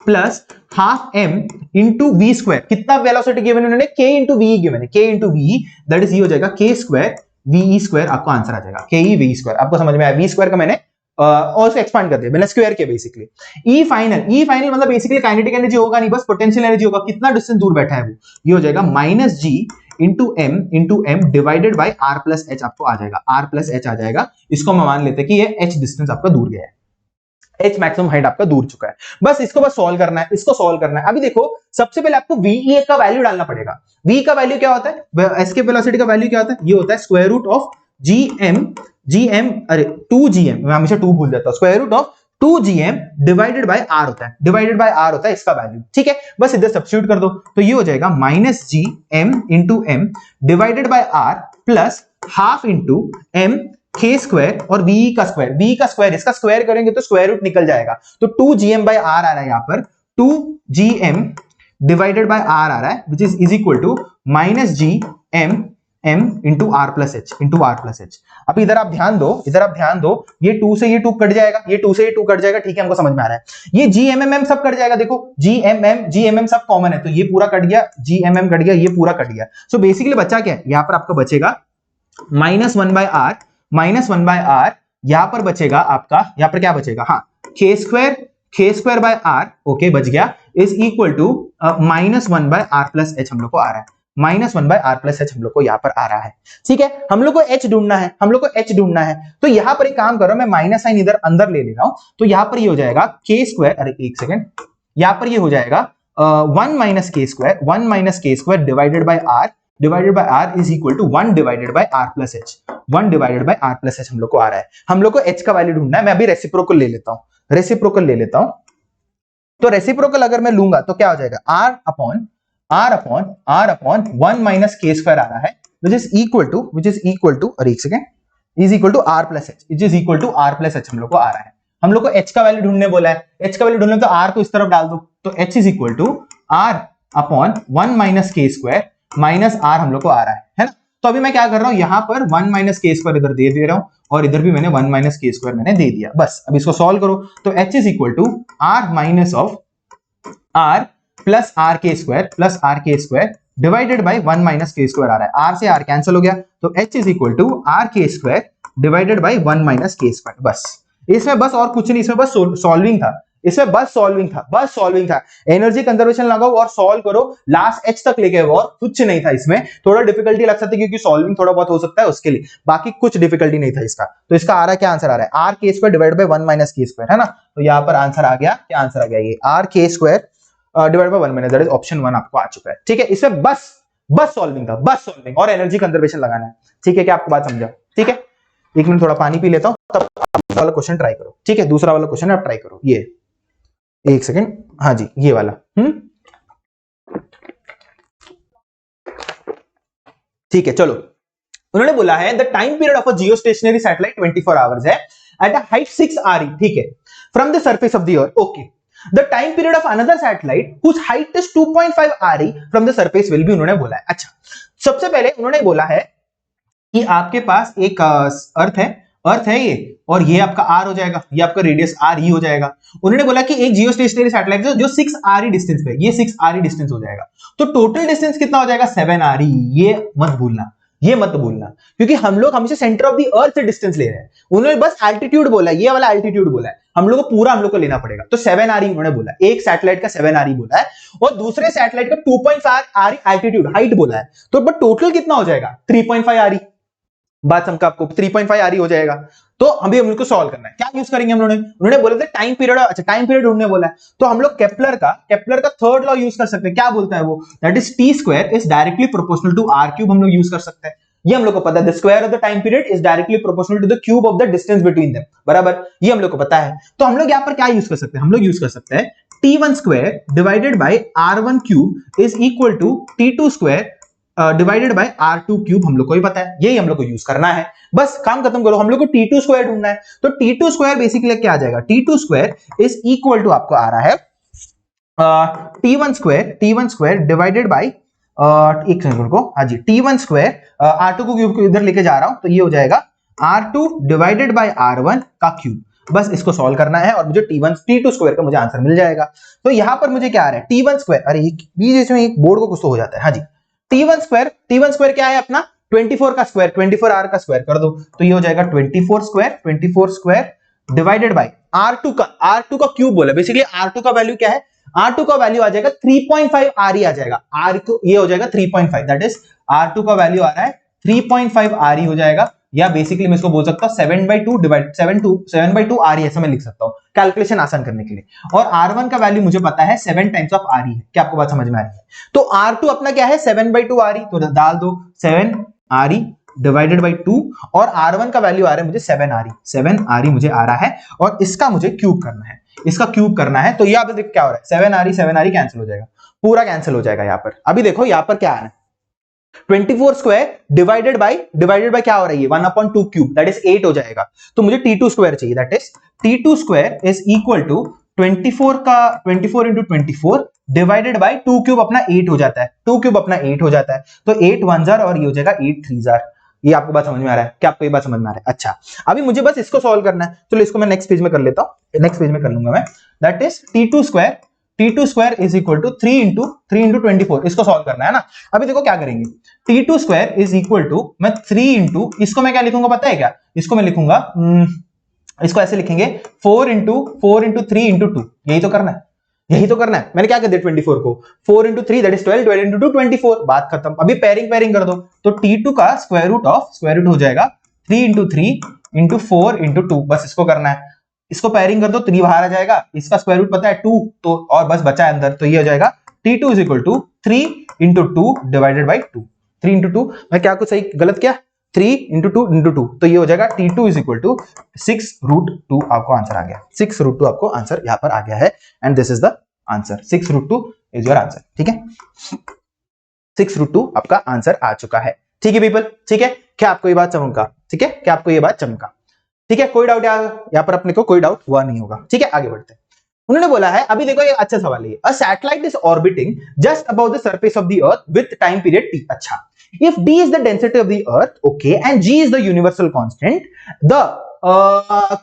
plus half M into V square, कितना वेलोसिटी गिवन उन्होंने, k इंटू वी गिवन है, k into V that is ये हो जाएगा k स्क्वायर वी स्क्वायर, आपको आंसर आ जाएगा k ई वी स्क्वायर। आपको समझ में आया, वी स्क्वायर का मैंने और उसको एक्सपांड कर दिया, मैंने स्क्वायर किया बेसिकली। ई फाइनल मतलब बेसिकली काइनेटिक एनर्जी होगा नहीं, बस पोटेंशियल एनर्जी होगा, कितना डिस्टेंस दूर बैठा है वो, ये हो जाएगा minus G into M divided by R plus H, आपको आ जाएगा आर प्लस एच आ जाएगा। इसको हम मान लेते हैं कि ये एच डिस्टेंस आपका दूर गया है, एच मैक्सिमम हाइट आपका दूर चुका है, बस इसको बस सॉल्व करना है, इसको सॉल्व करना है। अभी देखो सबसे पहले आपको वी का वैल्यू डालना पड़ेगा। वी का वैल्यू क्या होता है, एस्केप वेलोसिटी का वैल्यू क्या होता है, ये होता है स्क्वायर रूट ऑफ जीएम अरे 2gm, मैं हमेशा 2 भूल जाता हूं, square root of 2gm divided by R होता है, डिवाइडेड बाय आर होता है इसका वैल्यू। ठीक है, बस इधर सब्स्टिट्यूट कर दो, तो ये हो जाएगा minus G M into M divided by R plus half into M k square और v का स्क्वायर, इसका स्क्वायर करेंगे तो स्क्वायर रूट निकल जाएगा, तो 2gm बाय आर आ रहा है, यहाँ पर 2gm डिवाइडेड बाय आर आ रहा है which is equal to minus G M into R plus H. अब इधर आप ध्यान दो, ये 2 से ये 2 कट जाएगा, ये 2 से ये 2 कट जाएगा, ठीक है, हमको समझ में आ रहा है। ये GMM सब कट जाएगा, देखो GMM सब कॉमन है, तो ये पूरा कट गया, GMM कट गया, ये पूरा कट गया। सो बेसिकली बचा क्या है, यहाँ पर आपका बचेगा माइनस वन बाय आर, यहां पर बचेगा आपका, यहां पर क्या बचेगा, हाँ k square by R, okay बच गया, is equal to minus one by R plus H हम लोग को आ रहा है, minus one by R plus H हम लोग को यहाँ पर आ रहा है। ठीक है, हम लोग को h ढूंढना है, तो यहां पर एक काम करो, मैं माइनस साइन इधर अंदर ले रहा हूं, तो यहां पर ये हो जाएगा k स्क्वायर, अरे एक सेकेंड, यहां पर ये हो जाएगा 1 minus k square divided by r is equal to 1 divided by r plus H, 1 divided by r plus H हम लोग को आ रहा है। हम लोग को h का वैल्यू ढूंढना है, मैं अभी रेसिप्रोकल ले लेता हूं, तो रेसिप्रोकल अगर मैं लूंगा तो क्या हो जाएगा, r upon 1 minus k square आ रहा है, विच इज इक्वल टू अरे एक second, is equal to r plus H, हम लोग को आ रहा है। हम लोग को h का वैल्यू ढूंढने बोला है, h का वैल्यू ढूंढने तो r को इस तरफ डाल दो, तो h is equal to r upon 1 minus k square minus r हम लोग को आ रहा है ना। तो अभी मैं क्या कर रहा हूं, यहां पर 1 माइनस k स्क्वायर इधर दे रहा हूं और इधर भी मैंने 1 माइनस k स्क्वायर मैंने दे दिया, बस अब इसको सॉल्व करो, तो h is equal to r minus of r plus r k square divided by 1 minus k square आ रहा है, r से r कैंसिल हो गया, तो h is equal to r k square divided by 1 minus k square. बस इसमें बस और कुछ नहीं, इसमें बस सॉल्विंग था, एनर्जी कंजर्वेशन लगाओ और सॉल्व करो, लास्ट एच तक लेके और कुछ नहीं था। इसमें थोड़ा डिफिकल्टी लग सकती है क्योंकि सॉल्विंग थोड़ा बहुत हो सकता है उसके लिए, बाकी कुछ डिफिकल्टी नहीं था इसका। तो इसका आ रहा है, क्या आंसर आ रहा है, आर के स्क्वायर डिवाइड बाय 1 माइनस के स्क्वायर, है ना। तो यहाँ पर आंसर आ गया, क्या आंसर आ गया, ये आर के square divide by 1 minus, that is option 1 आपको आ चुका है। ठीक है, इसमें बस सॉल्विंग था, बस सॉल्विंग और एनर्जी कंजर्वेशन लगाना है। ठीक है, क्या आपको बात समझा? ठीक है, एक मिनट थोड़ा पानी पी लेता हूं, तब वाला क्वेश्चन ट्राई करो। ठीक है, दूसरा वाला क्वेश्चन आप ट्राई करो, ये एक सेकेंड, हाँ जी ये वाला, ठीक है चलो। उन्होंने बोला है the time period of a geostationary satellite 24 hours है एट अ हाइट 6 RE, ठीक है, from the surface of the earth, okay. The time period of another satellite whose height is 2.5 RE from the surface will be, उन्होंने बोला है। अच्छा, सबसे पहले उन्होंने बोला है कि आपके पास एक अर्थ है ये, और ये आपका आर हो जाएगा, ये आपका रेडियस आर ही हो जाएगा। उन्होंने बोला कि एक जियो स्टेशनरी सैटेलाइट जो 6 RE डिस्टेंस पे, ये 6 RE डिस्टेंस हो जाएगा, तो टोटल डिस्टेंस कितना हो जाएगा 7 RE। ये मत भूलना, ये मत भूलना, क्योंकि हम लोग हमेशा सेंटर ऑफ द अर्थ से डिस्टेंस ले रहे हैं। उन्होंने बस एल्टीट्यूड बोला, ये वाला एल्टीट्यूड बोला है, हम लोग को पूरा हम लोग को लेना पड़ेगा। तो 7 RE उन्होंने बोला, एक सैटेलाइट का 7 RE बोला है, और दूसरे सैटेलाइट का 2.5 RE एल्टीट्यूड हाइट बोला है। तो बट टोटल कितना हो जाएगा 3.5 RE। बात समझा आपको, 3.5 RE हो जाएगा। तो अभी हम इसको सॉल्व करना है, क्या यूज करेंगे हम लोगों ने, उन्होंने बोला था टाइम पीरियड, अच्छा टाइम पीरियड उन्होंने बोला है, तो हम लोग केपलर का थर्ड लॉ यूज कर सकते हैं। क्या बोलता है वो, that is T square is directly proportional to R cube, हम लोग यूज कर सकते हैं। ये हम लोग को पता है, the square of the time period is directly proportional to the cube of the distance between them, बराबर, ये हम लोग को पता है। तो हम लोग यहाँ पर क्या यूज कर सकते हैं, हम लोग यूज कर सकते हैं T1 square divided by R1 cube is equal to T2 square divided by R2 cube, हम लोग को ही पता है, यही हम लोग को यूज करना है। बस काम खत्म करो, हम लोग को T2 स्क्वायर ढूंढना है। तो T2 स्क्वायर बेसिकली क्या आ जाएगा, T2 square is equal to आपको आ रहा है T1 स्क्वायर डिवाइडेड बाय, एक सेकंड को, हाँ जी, T1 स्क्वायर R2 को क्यूब को इधर लेके जा रहा हूं, तो ये हो जाएगा R2 डिवाइडेड बाय R1 का क्यूब। बस इसको सॉल्व करना है और मुझे T2 स्क्वायर का मुझे आंसर मिल जाएगा। तो यहां पर मुझे क्या आ रहा है, T1 स्क्वायर, अरे बीच इसमें एक बोर्ड को कुछ तो हो जाता है, हाँ जी, T1 स्क्वायर क्या है अपना 24 का स्क्वायर, 24 R का स्क्वायर कर दो, तो ये हो जाएगा 24 स्क्वायर डिवाइडेड बाय R2 का क्यूब बोला, बेसिकली R2 का वैल्यू क्या है, R2 का वैल्यू आ जाएगा 3.5 RE आ जाएगा, R को ये हो जाएगा 3.5, दैट इज R2 का वैल्यू आ रहा है 3.5 RE हो जाएगा, या बेसिकली मैं इसको बोल सकता हूं 7/2 डिवाइड 7/2 RE, ऐसा मैं लिख सकता हूं कैलकुलेशन आसान करने के लिए। और R1 का वैल्यू मुझे पता है 7 टाइम्स ऑफ RE है, क्या आपको बात समझ में आ रही है। तो R2 अपना क्या है 7/2 RE, तो डाल दो 7 RE डिवाइडेड बाई 2, और R1 का वैल्यू आ रहा है मुझे 7 RE मुझे आ रहा है, और इसका मुझे क्यूब करना है, इसका क्यूब करना है। तो यहाँ पे देखो क्या हो रहा है 7 RE कैंसिल हो जाएगा, पूरा कैंसिल हो जाएगा यहाँ पर। अभी देखो यहाँ पर क्या आ रहा है 24 स्क्वायर डिवाइडेड बाय क्या हो रहा है, 1/2 क्यूब, दैट इज 8 हो जाएगा। तो मुझे T2 स्क्वायर चाहिए, that is T2 square is equal to 24 into 24 divided by 2 cube अपना 8 हो जाता है, 2 क्यूब अपना 8 हो जाता है, तो 8 1 जार और ये हो जाएगा 8 3 जार। ये आपको बात समझ में आ रहा है, क्या आपको ये बात समझ में आ रहा है। अच्छा, अभी मुझे बस इसको सॉल्व करना है, चलो इसको मैं नेक्स्ट पेज में कर लेता हूं, नेक्स्ट पेज में कर लूंगा मैं, that is T2 square is equal to 3 into 24, इसको सॉल्व करना है ना। अभी देखो क्या करेंगे, T2 square is equal to, मैं 3 इंटू, इसको मैं क्या लिखूंगा पता है क्या, इसको मैं लिखूंगा इसको ऐसे लिखेंगे 4 इंटू 3 इंटू 2, यही तो करना है, यही तो करना है। मैंने क्या कर दिया 24 को 4 इंटू 3 दैट इज 12 इंटू 2 24, बात खत्म। अभी पेयरिंग कर दो, तो T2 का स्क्वायर रूट हो जाएगा 3 इंटू 3 इंटू 4 इंटू 2, बस इसको करना है। इसको पेयरिंग कर दो, 3 बाहर आ जाएगा, इसका स्क्वायर रूट पता है 2, तो और बस बचा है अंदर, तो ये हो जाएगा T2 is equal to 3 into 2 divided by 2, 3 into 2, मैं क्या कुछ सही गलत किया, 3 इंटू 2 इंटू 2, तो ये हो जाएगा T2 इज इक्वल टू 6√2, आपको आंसर आ गया, 6√2 आपको आंसर यहां पर आ गया है, and this is the answer, 6√2 is your answer, ठीक है, 6√2 आपका आंसर आ चुका है। ठीक है पीपल, ठीक है, क्या आपको ये बात चमका, ठीक है, क्या आपको ये बात चमका, ठीक है, कोई डाउट यहाँ पर अपने को कोई डाउट हुआ नहीं होगा, ठीक है, आगे बढ़ते हैं। उन्होंने बोला है, अभी देखो ये अच्छा सवाल है, a satellite is orbiting just about the surface of the earth with time period t, अच्छा, if d is the density of the earth, okay, and g is the universal constant, the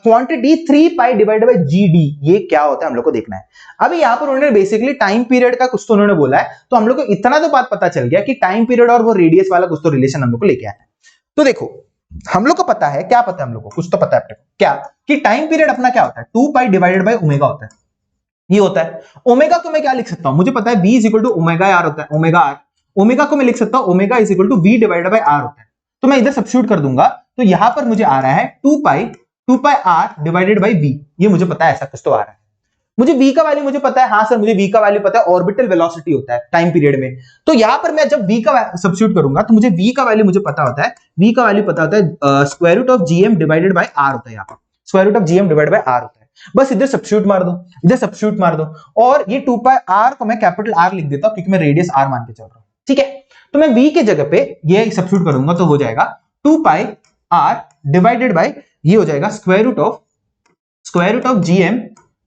quantity 3 pi divided by gd, ये क्या होता है हम लोग को देखना है। अभी यहाँ पर उन्होंने बेसिकली टाइम पीरियड का कुछ तो उन्होंने बोला है, तो हम लोग को इतना तो बात पता चल गया कि टाइम पीरियड और वो रेडियस वाला कुछ तो रिलेशन हम लोग को लेके आना है। तो देखो हम लोग को पता है, क्या पता है हम लोग को, कुछ तो पता है अपने को, क्या कि टाइम पीरियड अपना क्या होता है 2 पाई डिवाइडेड बाय ओमेगा होता है, ये होता है। ओमेगा को मैं क्या लिख सकता हूं, मुझे पता है v is equal to omega R होता है, ओमेगा आर, ओमेगा को मैं लिख सकता हूं omega is equal to v divided by R होता है, तो मैं इधर सब्स्टिट्यूट कर दूंगा, तो यहां पर मुझे आ रहा है 2 पाई आर डिवाइडेड बाय v, ये मुझे पता है ऐसा कुछ तो आ रहा है। मुझे v का वैल्यू मुझे पता है, हाँ सर मुझे v का वैल्यू पता है, ऑर्बिटल वेलोसिटी होता है टाइम पीरियड में, तो यहां पर मैं जब v का सब्स्टिट्यूट करूंगा तो मुझे v का वैल्यू मुझे पता होता है, v का वैल्यू पता होता है square root of gm divided by r होता है, यहां पर square root of gm divided by r होता है। बस इधर सब्स्टिट्यूट मार दो, इधर सब्स्टिट्यूट मार दो, और ये 2 पाई आर को मैं कैपिटल आर लिख देता हूं क्योंकि मैं रेडियस आर मान के चल रहा हूं, ठीक है। तो मैं v के जगह पे ये सब्स्टिट्यूट करूंगा तो हो जाएगा 2 पाई आर डिवाइडेड बाय ये हो जाएगा square root of gm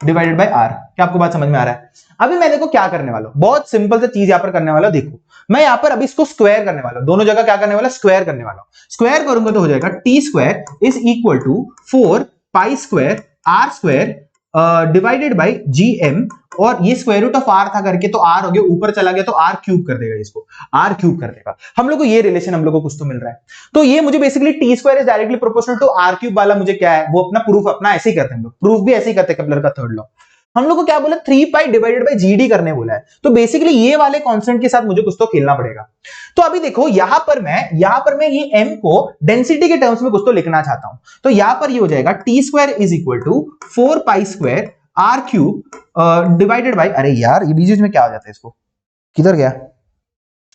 divided by R. क्या आपको बात समझ में आ रहा है? अभी मैं देखो क्या करने वाला हूं, बहुत सिंपल सा चीज यहां पर करने वाला हूं। देखो मैं यहां पर अभी इसको स्क्वायर करने वाला हूं, दोनों जगह क्या करने वाला, स्क्वायर करने वाला हूं। स्क्वायर करूंगा तो हो जाएगा T square is equal to 4 pi square R square divided by GM, और ये स्क्वायर रूट ऑफ आर था करके तो आर हो गया, ऊपर चला गया तो आर क्यूब कर देगा, इसको आर क्यूब कर देगा। हम लोग को ये रिलेशन हम लोग को कुछ तो मिल रहा है। तो ये मुझे basically T square is directly proportional to R cube वाला मुझे क्या है, वो अपना प्रूफ अपना ऐसे ही करते हैं हम लोग, प्रूफ भी ऐसे ही करते हैं केपलर का थर्ड लॉ। हम लोग को क्या बोला, 3 पाई डिवाइडेड बाय जीडी करने बोला है। तो बेसिकली ये वाले कांस्टेंट के साथ मुझे कुछ तो खेलना पड़ेगा। तो अभी देखो यहां पर मैं ये m को डेंसिटी के टर्म्स में कुछ तो लिखना चाहता हूं। तो यहां पर ये हो जाएगा T square is equal to 4 pi square R cube divided by, अरे यार ये बीच में क्या हो जाता है, इसको किधर गया,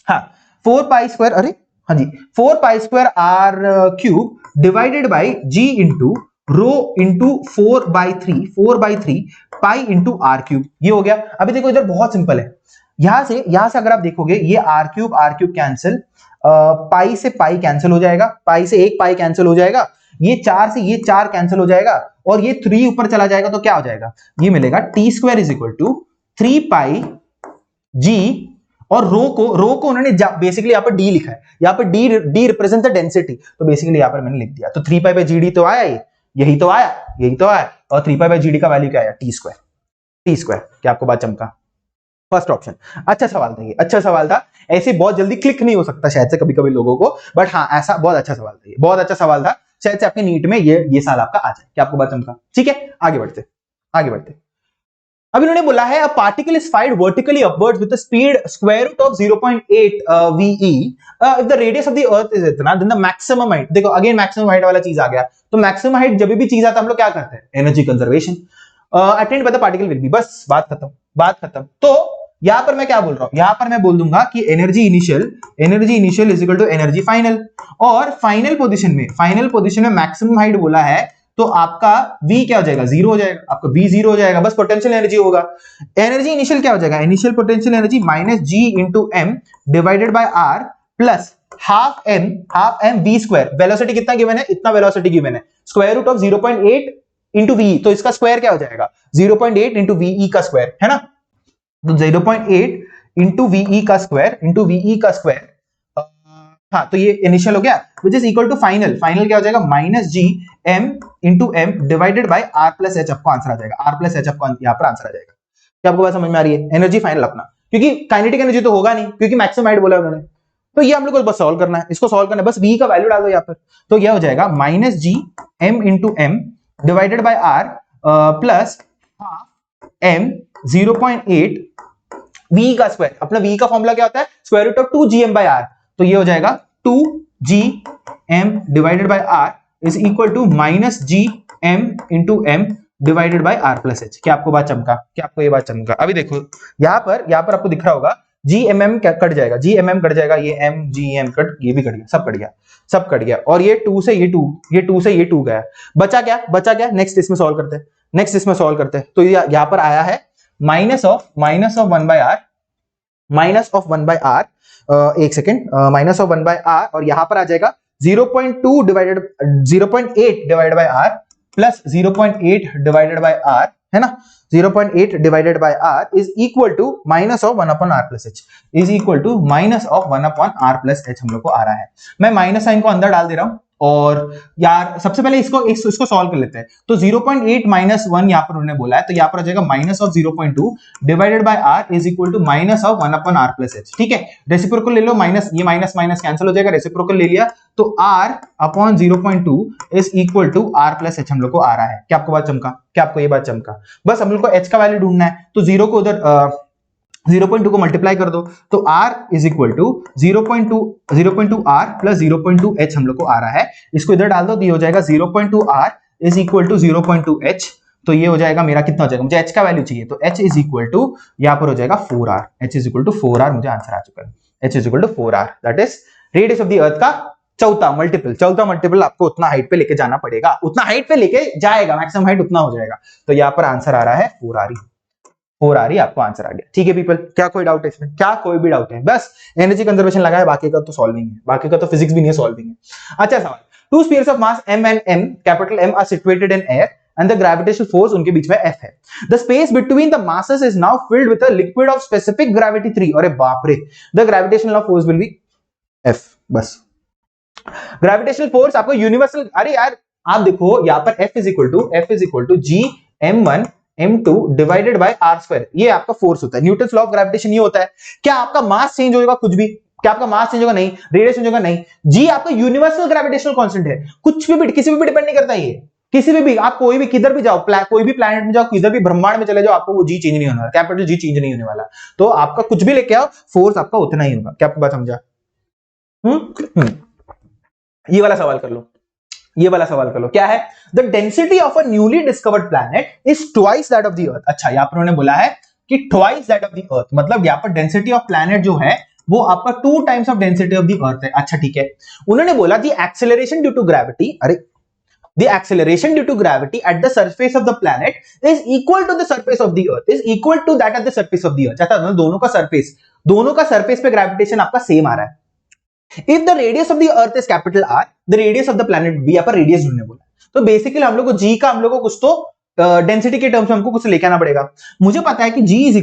हाँ 4 पाई स्क्वायर, अरे हाँ जी 4 pi square R cube divided by G into rho into 4/3 pi into R cube, ये हो गया। अभी देखो इधर बहुत सिंपल है, यहां से अगर आप देखोगे ये आर क्यूब कैंसिल, पाई से पाई कैंसिल हो जाएगा, पाई से एक पाई कैंसिल हो जाएगा, ये 4 से ये 4 कैंसिल हो जाएगा, और ये 3 ऊपर चला जाएगा तो क्या हो जाएगा, ये मिलेगा T square is equal to 3 pi G, और रो को उन्होंने बेसिकली यहाँ पर डी लिखा है, यहाँ पर डी रिप्रेजेंट द डेंसिटी, तो बेसिकली यहाँ पर मैंने लिख दिया। तो 3 पाई बाय जी डी तो आया, यही तो आया, और 3 पाई बाय जी डी का वैल्यू क्या आया, टी स्क्वायर। क्या आपको बात चमका? फर्स्ट ऑप्शन अच्छा सवाल था, ये अच्छा सवाल था, ऐसे बहुत जल्दी क्लिक नहीं हो सकता शायद से कभी लोगों को, बट हाँ ऐसा बहुत अच्छा सवाल था, ये बहुत अच्छा सवाल था, शायद से आपके नीट में ये साल आपका आ जाए। क्या आपको बात चमका? ठीक है, आगे बढ़ते। अब इन्होंने बोला है a particle is fired vertically upwards with the speed square root of 0.8 ve if the radius of the earth is इतना, देन द मैक्सिमम हाइट, देखो अगेन मैक्सिमम हाइट वाला चीज आ गया। तो मैक्सिमम हाइट जब भी चीज आता है हम लोग क्या करते हैं, energy conservation attend by the particle will be, बस बात खत्म। तो यहां पर मैं क्या बोल रहा हूं, यहां पर मैं बोल दूंगा कि energy initial is equal to energy final, और फाइनल पोजीशन में मैक्सिमम हाइट बोला है तो आपका v क्या हो जाएगा, 0 हो जाएगा, आपका v 0 हो जाएगा, बस पोटेंशियल एनर्जी होगा। एनर्जी इनिशियल क्या हो जाएगा, initial potential energy minus g into m divided by r plus half m v square, velocity कितना गिवन है, इतना वेलोसिटी गिवन है, square root of 0.8 into v, तो इसका स्क्वायर क्या हो जाएगा 0.8 इंटू वी का स्क्वायर, है ना। तो 0.8 इंटू वी का स्क्वायर, हाँ तो ये इनिशियल हो गया, which is equal to final क्या हो जाएगा, minus G M into M divided by R plus H, आपको आंसर आ जाएगा, आर प्लस एच आपको यहाँ पर आंसर आ जाएगा। क्या आपको बात समझ में आ रही है? एनर्जी फाइनल अपना, क्योंकि काइनेटिक एनर्जी तो होगा नहीं, क्योंकि मैक्सिमम हाइट बोला उन्होंने, तो ये हम लोग को बस सॉल्व करना है, इसको सॉल्व करना है, बस v का वैल्यू डाल दो यहाँ पर, तो यह हो जाएगा minus G M into M divided by R plus half M 0.8 v का स्क्वायर, अपना v का फॉर्मूला क्या होता है, square root of 2gm by r, तो ये हो जाएगा 2gm divided by r is equal to minus gm into m divided by r plus h। क्या आपको बात चमका? ये बात चमका? अभी देखो यहां पर आपको दिख रहा होगा gmm कट जाएगा, ये m gm कट, ये भी कट गया, सब कट गया, और ये 2 से ये 2 गया, बचा क्या, नेक्स्ट इसमें सॉल्व करते हैं। तो यहां पर आया है माइनस ऑफ 1 बाय r, एक second, minus of 1 by r, और यहां पर आ जाएगा 0.8 divided by r plus 0.8 divided by r, है ना, 0.8 divided by r is equal to minus of 1 upon r plus h, is equal to minus of 1 upon r plus h हम लोग को आ रहा है। मैं माइनस साइन को अंदर डाल दे रहा हूं, और यार सबसे पहले इसको सॉल्व कर लेते हैं। तो 0.8 माइनस 1 यहाँ पर उन्होंने बोला है, तो यहाँ पर आ जाएगा minus of 0.2 divided by r is equal to minus of 1 upon r plus h। ठीक है, रेसिप्रोकल ले लो, माइनस ये माइनस कैंसिल हो जाएगा, रेसिप्रोकल ले लिया तो r upon 0.2 is equal to r plus h हम लोग को आ रहा है। क्या आपको बात चमका? बस हम लोग को h का वैल्यू ढूंढना है, तो 0 को उधर 0.2 को मल्टीप्लाई कर दो, तो r is equal to 0.2 r plus 0.2 h हम लोग को आ रहा है, इसको इधर डाल दो, तो ये हो जाएगा 0.2 r is equal to 0.2 h, तो ये हो जाएगा मेरा कितना हो जाएगा, मुझे h का वैल्यू चाहिए, तो h इज इक्वल टू यहाँ पर हो जाएगा 4r, h is equal to 4r, मुझे आंसर आ चुका है, h is equal to 4r, that is radius of the earth का चौथा मल्टीपल आपको उतना हाइट पे लेके जाना पड़ेगा, उतना हाइट पे लेके जाएगा, मैक्सिमम हाइट उतना हो जाएगा। तो यहाँ पर आंसर आ रहा है 4 आ रही आपको आंसर आ गया। ठीक है पीपल, क्या कोई डाउट है इसमें? क्या कोई भी डाउट है? बस एनर्जी कंजर्वेशन लगा है, बाकी का तो सॉल्विंग है, बाकी का तो फिजिक्स भी नहीं है, सॉल्विंग है। अच्छा सवाल, two spheres of mass m and m, capital M are situated in air and the gravitational force उनके बीच में F है। The space between the masses is now filled with a liquid of specific gravity 3। अरे बाप रे, the gravitational force will be F। बस gravitational force आपको universal, अरे यार आप देखो यहाँ पर F is equal to G m1 m2 divided by r²। ये आपका फोर्स होता है, न्यूटन्स लॉ ऑफ ग्रेविटेशन ये होता है। क्या आपका मास चेंज होगा? कुछ भी। क्या आपका मास चेंज होगा? नहीं। रेडियस चेंज होगा? नहीं। G आपका यूनिवर्सल ग्रेविटेशनल कांस्टेंट है, कुछ भी किसी भी डिपेंड नहीं करता। ये किसी भी आप कोई भी किधर भी जाओ, कोई भी प्लैनेट में जाओ, किधर भी ब्रह्मांड में चले जाओ, आपको वो G चेंज नहीं होने वाला, कैपिटल G चेंज नहीं होने वाला। तो आपका कुछ भी लेके आओ, फोर्स आपका उतना ही होगा। क्या आपको बात समझा? ये वाला सवाल कर लो, ये वाला सवाल कर लो। क्या है? The density of a newly discovered planet is twice that of the अर्थ। अच्छा, यहां पर उन्होंने बोला है कि twice that of the earth, मतलब यहां पर डेंसिटी ऑफ प्लैनेट जो है वो आपका 2 times of density of the earth है। अच्छा ठीक है, उन्होंने बोला the acceleration due to gravity, अरे the acceleration due to gravity at the surface of the planet is equal to the surface of the earth, is equal to that at the surface of the earth। चाहता है दोनों का surface पे gravitation आपका same आ रहा है। If the radius of the earth is capital R, the radius of the planet B, यहाँ पर रेडियस ढूंढने बोला। तो बेसिकली हम लोग को G का, हम लोग को कुछ तो डेंसिटी के टर्म्स में हमको कुछ लेके आना पड़ेगा। मुझे पता है कि G is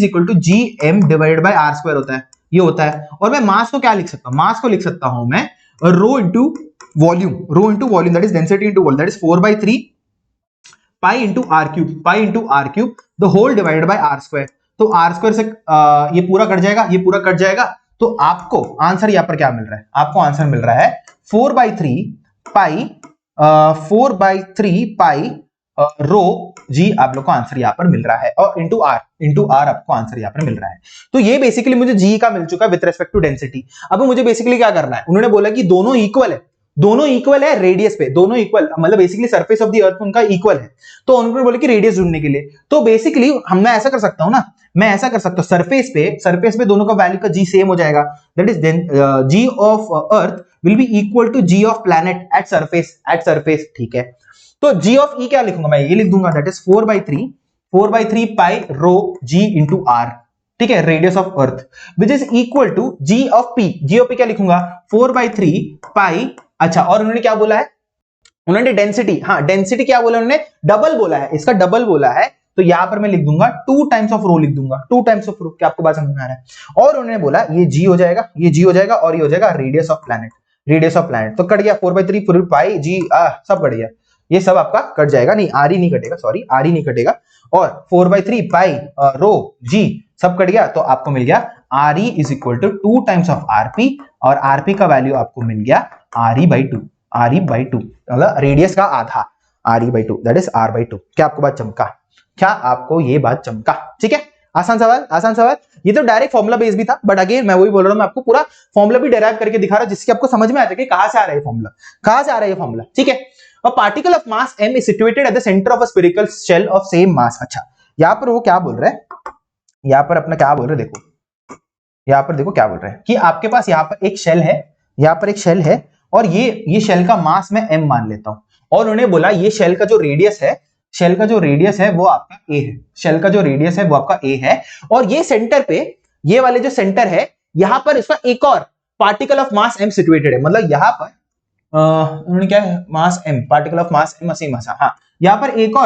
equal to G M divided by R square होता है, ये होता है। और मैं मास को क्या लिख सकता हूँ? मास को लिख सकता हूं मैं rho into volume, that is density into volume, that is 4/3 pi into R cube the whole divided by R square. तो आर स्क्वायर से ये पूरा कट जाएगा, तो आपको आंसर यहाँ पर क्या मिल रहा है? आपको आंसर मिल रहा है 4/3 पाई रो जी, आप लोग को आंसर यहाँ पर मिल रहा है, और इंटू आर आपको आंसर यहाँ पर मिल रहा है। तो ये बेसिकली मुझे जी का मिल चुका है विद रेस्पेक्ट टू डेंसिटी। अब मुझे बेसिकली क्या करना है? उन्होंने बोला कि दोनों इक्वल है रेडियस पे, दोनों इक्वल, मतलब बेसिकली सरफेस ऑफ द अर्थ उनका इक्वल है। तो उन्होंने बोला कि रेडियस ढूंढने के लिए, तो बेसिकली मैं ऐसा कर सकता हूं ना, सरफेस पे दोनों का वैल्यू का जी सेम हो जाएगा, that is then G of earth will be equal to G of planet at surface. ठीक है, तो जी ऑफ ई क्या लिखूंगा मैं? ये लिख दूंगा, that is 4/3 pi rho G into R. ठीक है, radius of earth which is equal to G of P क्या लिखूंगा? 4/3 पाई। अच्छा, और उन्होंने क्या बोला है? उन्होंने डेंसिटी, हाँ डेंसिटी क्या बोला उन्होंने? डबल बोला है, इसका डबल बोला है। तो यहां पर मैं लिख दूंगा 2 टाइम्स ऑफ रो लिख दूंगा, 2 टाइम्स ऑफ रो। क्या आपको बात समझ में आ रहा है? और उन्होंने बोला ये जी हो जाएगा, और ये हो जाएगा रेडियस ऑफ प्लैनेट। तो कट गया 4/3 पाई जी, सब कट गया, ये सब आपका कट जाएगा। नहीं, आर ही नहीं कटेगा, सॉरी आर ही नहीं कटेगा, और 4/3 पाई रो जी सब कट गया। तो आपको मिल गया R E is equal to 2 times of RP, और आरपी का वैल्यू आपको मिल गया RE/2, मतलब रेडियस का आधा, RE/2 दैट इज R/2। क्या आपको बात चमका? क्या आपको ये बात चमका? ठीक है, आसान सवाल। ये तो डायरेक्ट फॉर्मूला बेस भी था, बट अगेन मैं वही बोल रहा हूं, मैं आपको पूरा फॉर्मूला भी डिराइव करके दिखा रहा हूं, जिससे आपको समझ में आ जाए कि कहां से आ रहा है ये फॉर्मूला, ठीक है। A particle of mass m is situated at the center of a spherical shell of same mass। अच्छा, यहां पर वो क्या बोल रहा है? यहां पर अपना क्या बोल रहे हैं? यहां पर देखो क्या बोल रहे हैं कि आपके पास यहां पर एक शेल है, और ये शेल का मास मैं m मान लेता हूं, और उन्होंने बोला ये शेल का जो रेडियस है वो आपका a है, और ये सेंटर पे, ये वाले जो सेंटर है, यहां पर इसका एक और particle of mass m situated है। मतलब यहां पर उन्होंने क्या है? मास m, particle of mass m, असीम मास। हाँ, यहाँ पर एक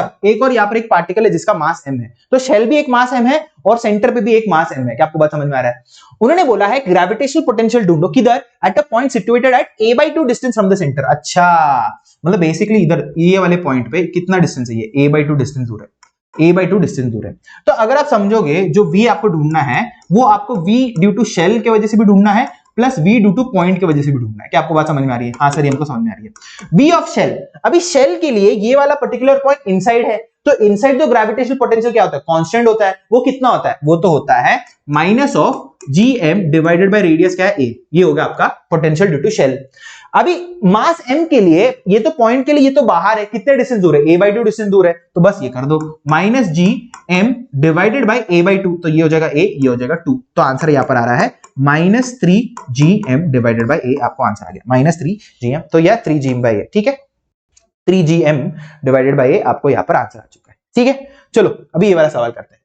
और यहाँ पर एक पार्टिकल है जिसका मास m है। तो शेल भी एक मास m है, और सेंटर पे भी एक मास m है। क्या आपको बात समझ में आ रहा है? उन्होंने बोला है ग्रेविटेशनल पोटेंशियल ढूंढो, किधर? At a point situated at a/2 distance from the centre. अच्छा, मतलब बेसिकली इधर ये वाले पॉइंट पे कितना डिस्टेंस है? ये a/2 डिस्टेंस दूर है। तो अगर आप समझोगे, जो v आपको ढूंढना है वो आपको v ड्यू टू शेल की वजह से भी ढूंढना है, plus v due two point की वजह से भी ढूंढना है। क्या आपको बात समझ में आ रही है? हाँ सर, हमको समझ में आ रही है। v ऑफ शेल, अभी शेल के लिए ये वाला पर्टिकुलर पॉइंट इनसाइड है, तो इनसाइड जो ग्रेविटेशनल पोटेंशियल क्या होता है? कांस्टेंट होता है। वो कितना होता है? वो तो होता है minus of gm divided by radius क्या है? a। ये होगा आपका पोटेंशियल ड्यू टू शेल। अभी मास m के लिए ये तो पॉइंट के लिए ये तो बाहर है, कितने डिस्टेंस दूर है, a/2 डिस्टेंस दूर है, तो बस ये कर दो minus G M divided by a/2, तो ये हो जाएगा a, ये हो जाएगा 2, तो आंसर यहां पर आ रहा है -3gm डिवाइडेड बाई a, आपको आंसर आ गया -3gm, तो यह 3gm बाई a, ठीक है, 3gm डिवाइडेड बाई a आपको यहां पर आंसर आ चुका है, ठीक है। चलो अभी ये वाला सवाल करते हैं,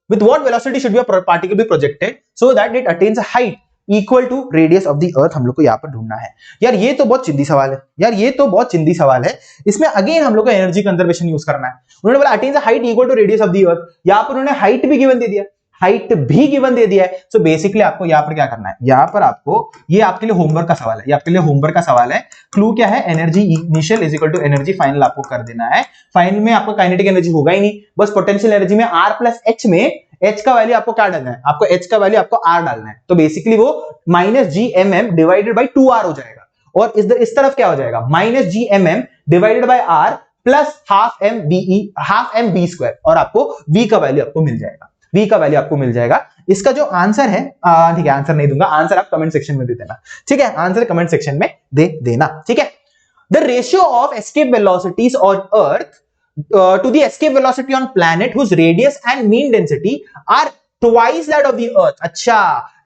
with what velocity should be a particle be projected so that it attains a height equal to radius of the earth, हम लोग को यहाँ पर ढूंढना है। यार ये तो बहुत चिंदी सवाल है, यार ये तो बहुत चिंदी सवाल है, इसमें अगेन हम लोग को एनर्जी कंजर्वेशन यूज करना है। उन्होंने बोला attains a height equal to radius of the earth, यहाँ पर उन्होंने हाइट भी गिवन दे दिया, हाइट भी गिवन दे दिया है। सो बेसिकली आपको यहाँ पर क्या करना है, यहाँ पर आपको, ये आपके लिए होमवर्क का सवाल है, ये आपके लिए होमवर्क का सवाल है। क्लू क्या है, energy initial is equal to energy final आपको कर देना है। फाइनल में आपको काइनेटिक एनर्जी होगा ही नहीं, बस पोटेंशियल एनर्जी में r प्लस h में h का वैल्यू आपको क्या डालना है, आपको h का वैल्यू आपको r डालना है, तो बेसिकली वो -gmm डिवाइडेड बाई 2r हो जाएगा, और इस तरफ क्या हो जाएगा -gmm divided by r plus half m b square, और आपको v का वैल्यू आपको मिल जाएगा, v का वैल्यू आपको मिल जाएगा। इसका जो आंसर है, ठीक है आंसर नहीं दूंगा, आंसर आप कमेंट सेक्शन में दे देना, ठीक है, आंसर कमेंट सेक्शन में दे देना, ठीक है। The ratio of escape velocities on earth to the escape velocity on planet whose radius and mean density are twice that of the earth। अच्छा,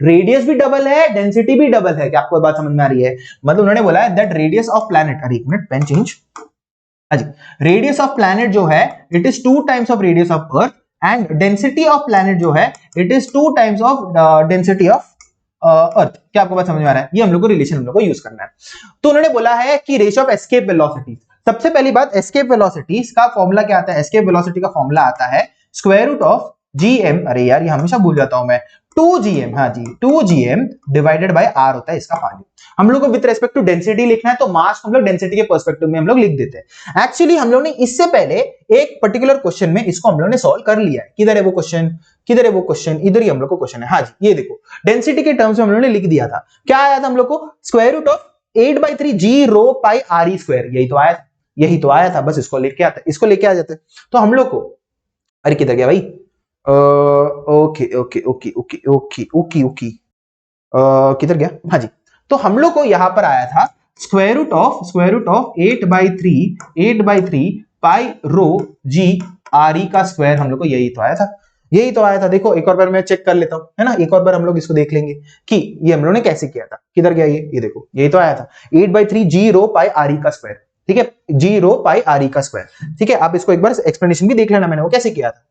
रेडियस भी डबल है, डेंसिटी भी डबल है, क्या आपको बात समझ में आ रही है? मतलब उन्होंने बोला है दैट रेडियस ऑफ प्लैनेट, अरे एक minute pen change, radius of planet जो है it is 2 times of radius of earth, and density of planet जो है it is 2 times of density of earth. क्या आपको बात समझ में आ रहा है? ये हम लोग को रिलेशन हम लोग को यूज करना है। तो उन्होंने बोला है कि रेशियो ऑफ एस्केप वेलोसिटीज, सबसे पहली बात एस्केप वेलोसिटीज का फॉर्मूला क्या आता है, एस्केप वेलोसिटी का फॉर्मूला आता है स्क्वायर रूट ऑफ जीएम, अरे यार ये हमेशा भूल जाता हूं मैं, 2gm, हाँ जी 2gm डिवाइडेड बाय r होता है इसका वैल्यू। हम लोग को विद रेस्पेक्ट टू डेंसिटी लिखना है, तो मास हम लोग डेंसिटी के पर्सपेक्टिव में हम लोग लिख देते हैं। एक्चुअली हम लोग ने इससे पहले एक पर्टिकुलर क्वेश्चन में इसको हम लोग ने सॉल्व कर लिया है। किधर है वो क्वेश्चन, किधर है वो क्वेश्चन, इधर ही हम लोग को क्वेश्चन है, हाँ जी ये देखो डेंसिटी के टर्म्स में हम लोग ने लिख दिया था। क्या आया था हम लोग को, square root of 8/3 g rho pi r e square, यही तो आया था, यही तो आया था, बस इसको लेके आता, इसको लेके आ जाते तो हम लोग को, अरे किधर गया भाई, okay okay okay okay okay okay okay किधर गया, हाँ जी, तो हम लोग को यहां पर आया था square root of 8/3 pi rho G R E का स्क्वायर, हम लोग को यही तो आया था, यही तो आया था। देखो एक और बार मैं चेक कर लेता हूं, है ना, एक और बार हम लोग इसको देख लेंगे कि ये हम लोग ने कैसे किया था। किधर गया ये देखो यही तो आया था 8/3 g row pi are E का स्क्वायर, ठीक है, g row pi are E का स्क्वायर, ठीक है। आप इसको एक बार एक्सप्लेनेशन भी देख लेना मैंने वो कैसे किया था,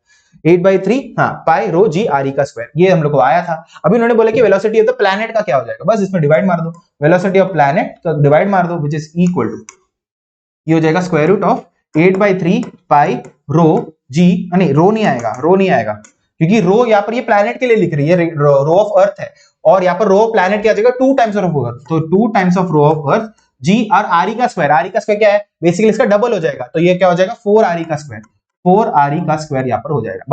8/3 हाँ पाई रो जी आर ई का स्क्वायर, ये हम लोग को आया था। अभी उन्होंने बोला कि वेलोसिटी ऑफ द प्लैनेट का क्या हो जाएगा, बस इसमें डिवाइड मार दो, वेलोसिटी ऑफ प्लैनेट का डिवाइड मार दो, विच इज इक्वल टू, ये हो जाएगा square root of 8/3 pi rho जी, नहीं रो नहीं आएगा, रो नहीं आएगा, क्योंकि रो यहाँ पर ये प्लैनेट के लिए लिख रही है, रो ऑफ अर्थ है, और यहाँ पर रो ऑफ प्लैनेट क्या आ जाएगा 2 टाइम्स ऑफ अर्थ, तो 2 times of rho of earth G और आर ई का स्क्वायर, आर ई का स्क्वायर क्या है बेसिकली इसका डबल हो जाएगा, तो ये क्या हो जाएगा 4 आर ई का स्क्वायर, 4 आर ई का स्क्वायर यहाँ पर हो जाएगा।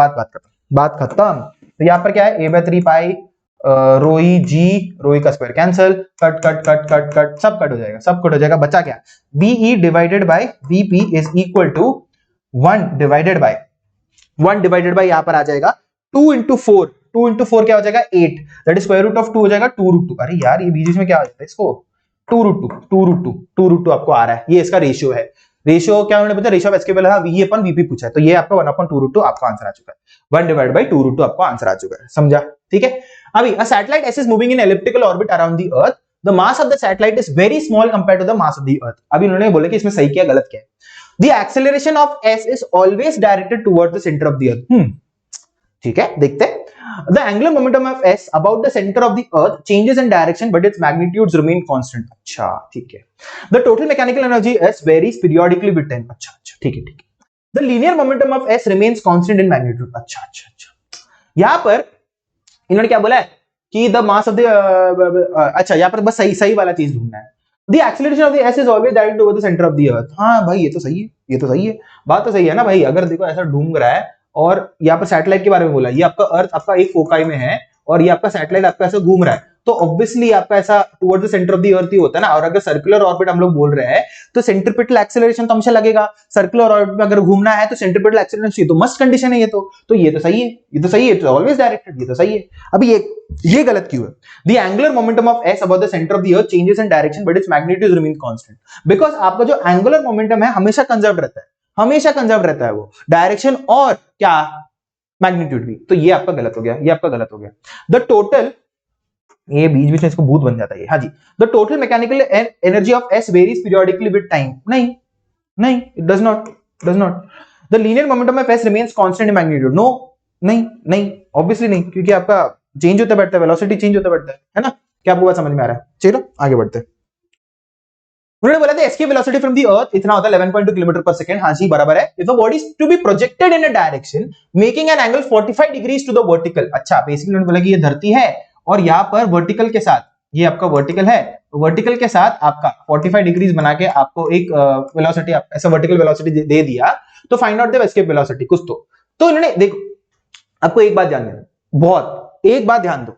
बात खत्म। तो यहाँ पर क्या है a/3 पाई रोई जी, रोई का square cancel, cut cut cut cut cut सब कट हो जाएगा, सब कट हो जाएगा, बचा क्या BE divided by BP is equal to 1 divided by यहाँ पर आ जाएगा 2 into 4, 2 into 4 क्या हो जाएगा 8, that is square root of 2 हो जाएगा 2√2। अरे यार ये बीच में क्या हो जाता है इसको 2√2 आपको आ रहा है, ये इसका रेशियो है। रेशियो क्या उन्होंने बताया, ratio of escape velocity v upon vp पूछा है, तो ये आपका 1/2√2 आपका आंसर आ चुका है, 1 डिवाइड बाय 2√2 आपको आंसर आ चुका है, समझा, ठीक है। अभी a satellite S is moving in elliptical orbit around the earth, the mass of the satellite is very small compared to the mass of the earth. अभी उन्होंने बोला कि इसमें सही क्या गलत क्या है, the acceleration of S is always directed towards the centre of the अर्थ, ठीक है, देखते हैं। The angular momentum of S about the center of the earth changes in direction but its magnitudes remain constant। अच्छा ठीक है। The total mechanical energy S varies periodically with time। अच्छा ठीक है। The linear momentum of S remains constant in magnitude। अच्छा यहाँ पर इन्होंने क्या बोला है कि the mass of the अच्छा यहाँ पर बस सही वाला चीज ढूंढना है। The acceleration of the S is always directed toward the center of the earth। हाँ भाई ये तो सही है, बात तो सही है ना भाई। अगर देखो ऐसा ढूंढ रहा है और यहाँ पर सैटेलाइट के बारे में बोला, ये आपका अर्थ आपका एक फोकाई में है और ये आपका सैटेलाइट आपका ऐसे घूम रहा है तो ऑब्वियसली आपका ऐसा towards the centre of the earth ही होता है ना। और अगर सर्कुलर ऑर्बिट हम लोग बोल रहे हैं तो सेंट्रीपिटल एक्सेलरेशन तो हमेशा लगेगा। सर्कुलर ऑर्बिट में अगर घूमना है तो सेंट्रीपिटल एक्सेलरेशन तो मस्ट कंडीशन है ये तो ये तो सही है, ये तो सही है, तो ऑलवेज डायरेक्टेड, ये तो सही है। अभी ये गलत क्यों है? The angular momentum of S about the centre of the earth changes in direction but its magnitude remains constant. Because आपका जो एंगुलर मोमेंटम है हमेशा कंजर्व रहता है, हमेशा कंजर्व रहता है वो डायरेक्शन और क्या मैग्नीट्यूड भी। तो ये आपका गलत हो गया, ये आपका गलत हो गया। द टोटल, ये बीच बीच में इसको भूत बन जाता है हां जी। The total mechanical energy of S varies periodically with time. नहीं नहीं, it does not. The linear momentum of S remains constant in magnitude. No, नहीं ऑब्वियसली नहीं, क्योंकि आपका चेंज होता बैठता है, वेलोसिटी चेंज होता बैठता है ना। क्या आपको बात समझ में आ रहा है? चलो आगे बढ़ते हैं। उन्होंने बोला था escape velocity from the earth इतना होता है 11.2 किलोमीटर पर सेकंड। हां जी बराबर है। If a body is to be projected in a direction making an angle 45 degrees to the vertical. अच्छा, बेसिकली उन्होंने बोला कि ये धरती है और यहां पर वर्टिकल के साथ, ये आपका वर्टिकल है, वर्टिकल के साथ आपका 45 डिग्रीज बना के आपको एक वेलोसिटी, ऐसा वर्टिकल वेलोसिटी दे दिया, तो find out the escape velocity कुछ तो इन्होंने देखो, आपको एक बात ध्यान देना, बहुत एक बात ध्यान दो,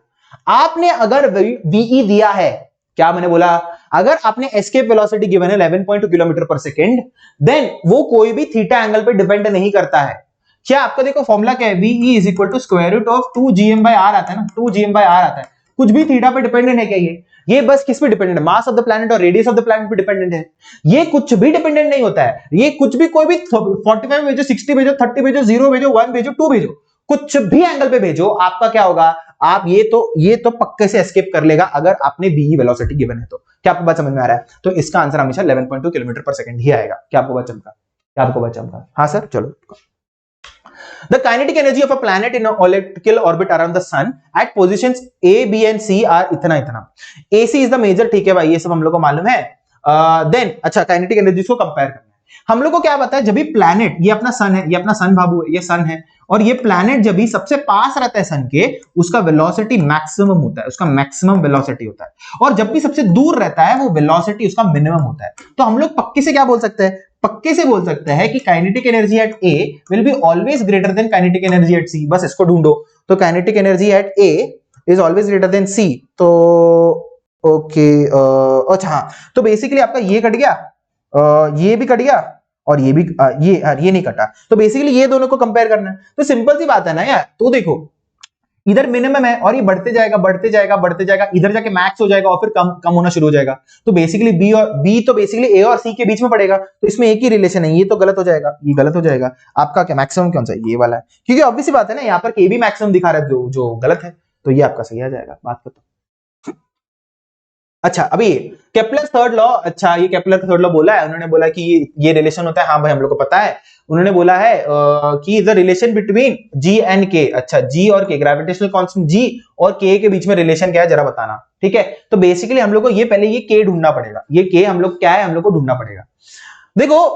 आपने अगर वीई दिया है, क्या मैंने बोला, अगर आपने एस्केप वेलोसिटी गिवन है 11.2 किलोमीटर पर सेकंड, देन वो कोई भी थीटा एंगल पे डिपेंड नहीं करता है। क्या आपका देखो फॉर्मूला क्या है, V is equal to square root of 2gm/r आता है ना, 2gm/r आता है। कुछ भी थीटा पे डिपेंडेंट है क्या ये बस किस पे डिपेंडेंट है? मास ऑफ द प्लैनेट और रेडियस ऑफ द प्लैनेट पे डिपेंडेंट है। ये कुछ भी डिपेंडेंट नहीं होता है, ये कुछ भी, कोई भी 45 भेजो, 60 भेजो, 30 भेजो, 0 भेजो, 1 भेजो, 2 भेजो, कुछ भी एंगल पे भेजो, आपका क्या होगा, आप ये तो पक्के से एस्केप कर लेगा अगर आपने वी वेलोसिटी गिवन है तो। क्या आपको बात समझ में आ रहा है? तो इसका आंसर हमेशा 11.2 किलोमीटर पर सेकंड ही आएगा। क्या आपको बात चमका? क्या आपको बात चमका? हाँ सर, चलो। The kinetic energy of a planet in an elliptical orbit around the sun at positions A, B and C are इतना। AC is the major, ठीक है भाई, ये सब हम लोग को मालूम है। Then अच्छा, काइनेटिक एनर्जी को कंपेयर करना है हम लोग को। क्या पता है, जब भी प्लैनेट, ये अपना सन है, ये अपना सन बाबू है, ये सन है, और ये प्लैनेट जब भी सबसे पास रहता है सन के, उसका वेलोसिटी मैक्सिमम होता है, उसका मैक्सिमम वेलोसिटी होता है। और जब भी सबसे दूर रहता है वो वेलोसिटी उसका मिनिमम होता है। तो हम लोग पक्के से क्या बोल सकते हैं, पक्के से बोल सकते हैं कि kinetic energy at A will be always greater than kinetic energy at C. बस इसको ढूंढो, तो kinetic energy at A is always greater than C. तो ओके, अच्छा हाँ, तो बेसिकली आपका ये कट गया, ये भी कट गया, और ये भी ये नहीं कटा। तो बेसिकली ये दोनों को कंपेयर करना है। तो सिंपल सी बात है ना यार। तो देखो, इधर मिनिमम है और ये बढ़ते जाएगा, बढ़ते जाएगा, बढ़ते जाएगा, इधर जाके मैक्स हो जाएगा और फिर कम होना शुरू हो जाएगा। तो बेसिकली बी तो बेसिकली ए और सी के बीच में पड़ेगा, तो इसमें एक ही रिलेशन है। ये तो गलत हो जाएगा, ये गलत हो जाएगा। आपका क्या मैक्सिमम कौन सा है? ये वाला है, क्योंकि ऑब्वियस सी बात है ना, यहाँ पर के भी मैक्सिमम दिखा रहा है जो गलत है, तो ये आपका सही आ जाएगा। बात करता। अच्छा, अभी केपलर थर्ड लॉ, अच्छा ये केपलर का थर्ड लॉ बोला है, उन्होंने बोला कि ये रिलेशन होता है। हाँ भाई, हम लोग को पता है। उन्होंने बोला है कि the relation between ji and के, अच्छा जी और के, ग्रेविटेशनल कांस्टेंट जी और के के बीच में रिलेशन क्या है जरा बताना, ठीक है। तो बेसिकली हम लोग को ये पहले ये के ढूंढना पड़ेगा, ये के हम लोग क्या है हम लोग को ढूंढना पड़ेगा। देखो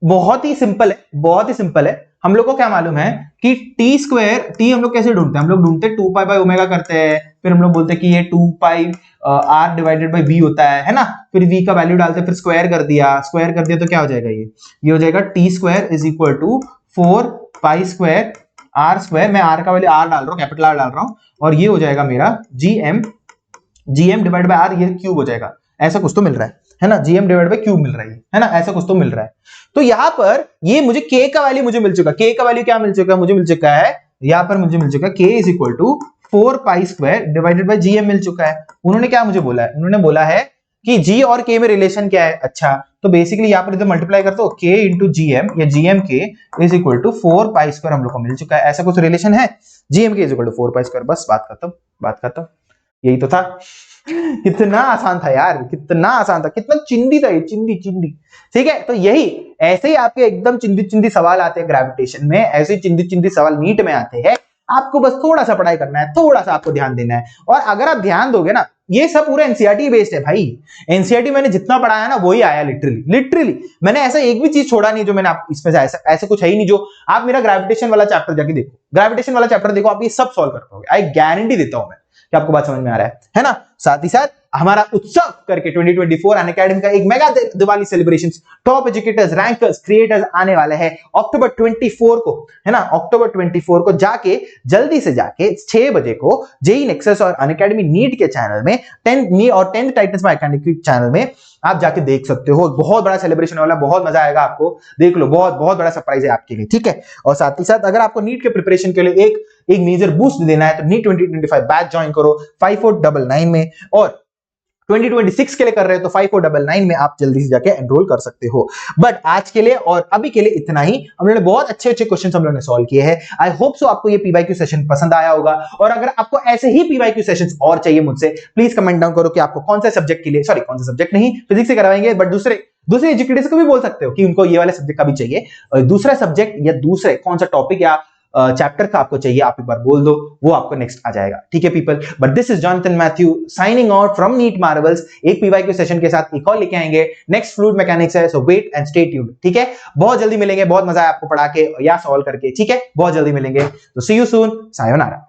बहुत ही सिंपल है, बहुत ही सिंपल है। हम लोग को क्या मालूम है कि टी स्क्वायर, टी हम लोग कैसे ढूंढते हैं, हम लोग ढूंढते हैं 2π/ω करते हैं, फिर हम लोग बोलते हैं कि ये 2π r/v होता है ना। फिर v का वैल्यू डालते हैं, फिर स्क्वायर कर दिया तो क्या हो जाएगा, ये हो जाएगा T square is equal to 4π² r²। मैं r का वैल्यू r डाल रहा हूँ, कैपिटल r डाल रहा हूँ, और ये हो जाएगा मेरा gm डिवाइड बाय r, ये क्यूब हो जाएगा। ऐसा कुछ तो मिल रहा है ना, gm डिवाइड बाय क्यूब मिल रहा है ना, ऐसा कुछ तो मिल रहा है। तो यहां पर ये मुझे k का वैल्यू मुझे मिल चुका, k का वैल्यू क्या मिल चुका, मुझे मिल चुका है, यहां पर मुझे मिल चुका k is equal to 4π² divided by gm मिल चुका है। उन्होंने क्या मुझे बोला है, उन्होंने बोला है कि g और k में रिलेशन क्या है। अच्छा, तो बेसिकली यहां पर इधर मल्टीप्लाई करते हो, k इंटू gm या gm k is equal to 4π² हम लोग को मिल चुका है। ऐसा कुछ रिलेशन है, gm k is equal to 4π²। बस बात खत्म, यही तो था। कितना आसान था यार, कितना आसान था, कितना चिंदी था ये, चिंदी। ठीक है, तो यही ऐसे ही आपके एकदम चिंदी सवाल आते हैं ग्रेविटेशन में, ऐसे ही चिंदी सवाल नीट में आते हैं। आपको बस थोड़ा सा पढ़ाई करना है, थोड़ा सा आपको ध्यान देना है, और अगर आप ध्यान दोगे ना, ये सब पूरा एनसीईआरटी बेस्ड है भाई। एनसीईआरटी मैंने जितना पढ़ाया ना वही आया, लिटरली मैंने ऐसा एक भी चीज छोड़ा नहीं जो मैंने आप इसमें से ऐसा कुछ है ही नहीं जो आप मेरा ग्रेविटेशन वाला चैप्टर जाके देखो, ग्रेविटेशन वाला चैप्टर देखो, आप ये सब सॉल्व कर पाओगे, आई गारंटी देता हूं मैं कि आपको बात समझ में आ रहा है ना। साथ ही साथ हमारा उत्सव करके 2024 अनअकैडमी का एक mega Diwali celebration, top educators, rankers, creators आने वाले हैं अक्टूबर 24 को, है ना। अक्टूबर 24 को जाके जल्दी से जाके 6 बजे को जेई नेक्सस और अनअकैडमी नीट के चैनल में 10 और 10 टाइटंस माय अकेडमी चैनल में आप जाके देख सकते हो। बहुत बड़ा सेलिब्रेशन वाला, बहुत मजा आएगा आपको, देख लो, बहुत बहुत बड़ा सरप्राइज है आपके लिए, ठीक है। और साथ ही साथ अगर आपको नीट के प्रिपरेशन के लिए एक मेजर बूस्ट देना है तो नीट 2025 बैच ज्वाइन करो 5499 में, और 2026 के लिए कर रहे हो तो 5499 में आप जल्दी से जाके एनरोल कर सकते हो। बट आज के लिए और अभी के लिए इतना ही। हम लोगों ने बहुत अच्छे अच्छे क्वेश्चन हम लोगों ने सॉल्व किए हैं। आई होप सो आपको ये पीवाईक्यू सेशन पसंद आया होगा, और अगर आपको ऐसे ही पीवाईक्यू सेशंस और चाहिए मुझसे, प्लीज कमेंट डाउन करो कि आपको कौन सा सब्जेक्ट के लिए, सॉरी कौन सा सब्जेक्ट नहीं, फिजिक्स से करवाएंगे, बट दूसरे एजुकेटर्स को भी बोल सकते हो कि उनको ये वाले सब्जेक्ट का भी चाहिए, और दूसरा सब्जेक्ट या दूसरे कौन सा टॉपिक या चैप्टर का आपको चाहिए, आप एक बार बोल दो, वो आपको नेक्स्ट आ जाएगा, ठीक है people. But this is Jonathan Matthew signing out from NEET Marvels. एक पीवाईक्यू सेशन के साथ एक और लेके आएंगे, नेक्स्ट फ्लूइड मैकेनिक्स है, सो वेट एंड स्टे ट्यून्ड, ठीक है। बहुत जल्दी मिलेंगे, बहुत मजा है आपको पढ़ा के या सॉल्व करके, ठीक है, बहुत जल्दी मिलेंगे, तो सी यू सून, सायोनारा।